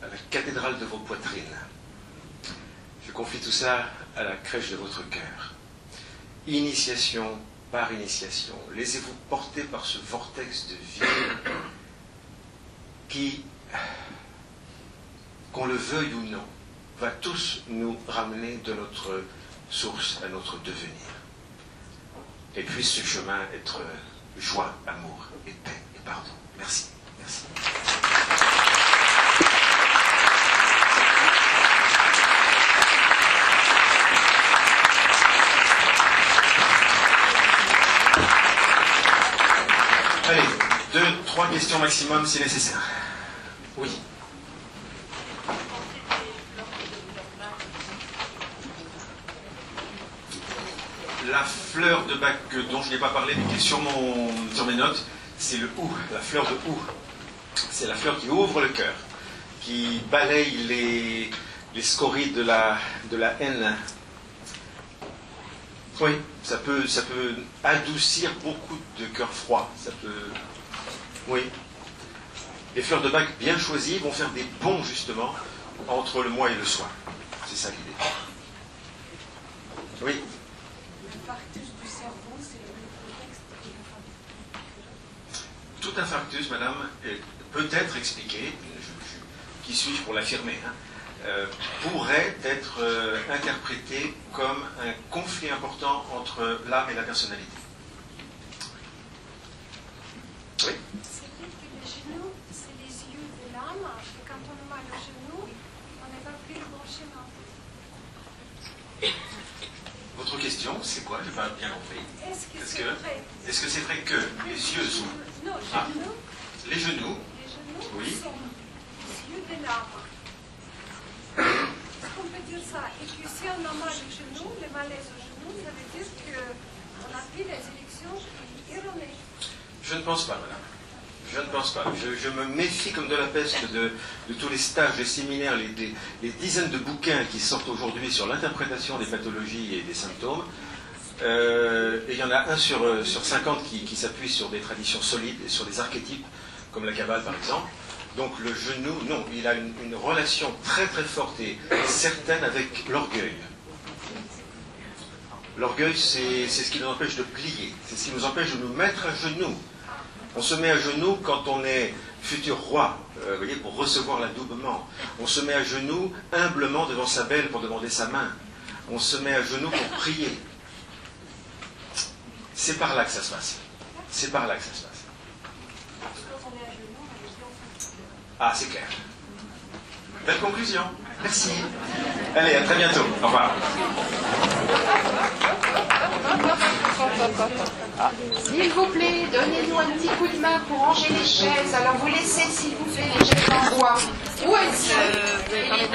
à la cathédrale de vos poitrines. Je confie tout ça à la crèche de votre cœur. Initiation par initiation. Laissez-vous porter par ce vortex de vie qui, qu'on le veuille ou non, va tous nous ramener de notre source à notre devenir. Et puisse ce chemin être joie, amour et paix et pardon. Merci. Merci. Allez, 2-3 questions maximum si nécessaire. Oui. La fleur de bac dont je n'ai pas parlé, mais qui est sur mes notes, c'est le hou, la fleur de hou. C'est la fleur qui ouvre le cœur, qui balaye les scories de la haine Oui, ça peut adoucir beaucoup de cœurs froids. Ça peut... Oui. Les fleurs de bac bien choisies vont faire des ponts, justement, entre le moi et le soi. C'est ça l'idée. Oui. L'infarctus du cerveau, c'est le contexte de l'infarctus. Tout infarctus, madame, peut être expliqué, qui suis-je pour l'affirmer, pourrait être interprété comme un conflit important entre l'âme et la personnalité. Oui. C'est vrai que les genoux, c'est les yeux de l'âme, et quand on a mal au genou, on n'a pas pris le bon chemin. Votre question, c'est quoi? Je n'ai pas bien compris. Est-ce que c'est vrai? Est-ce que c'est vrai que les yeux sont... Non, les genoux. Les genoux Oui. sont les yeux de l'âme. Est-ce qu'on peut dire ça? Et que si on a mal au genou, le malaise au genou, ça veut dire qu'on a pris les élections erronées. Je ne pense pas, madame. Je ne pense pas. Je me méfie comme de la peste de tous les stages, les séminaires, les dizaines de bouquins qui sortent aujourd'hui sur l'interprétation des pathologies et des symptômes. Et il y en a un sur 50 qui s'appuie sur des traditions solides et sur des archétypes, comme la Kabbale par exemple. Donc le genou, non, il a une relation très très forte et certaine avec l'orgueil. L'orgueil, c'est ce qui nous empêche de plier, c'est ce qui nous empêche de nous mettre à genoux. On se met à genoux quand on est futur roi, vous voyez, pour recevoir l'adoubement. On se met à genoux humblement devant sa belle pour demander sa main. On se met à genoux pour prier. C'est par là que ça se passe. C'est par là que ça se passe. Ah, c'est clair. Belle conclusion. Merci. Allez, à très bientôt. Au revoir. S'il vous plaît, donnez-nous un petit coup de main pour ranger les chaises. Alors vous laissez, s'il vous plaît, les chaises en bois. Où est-ce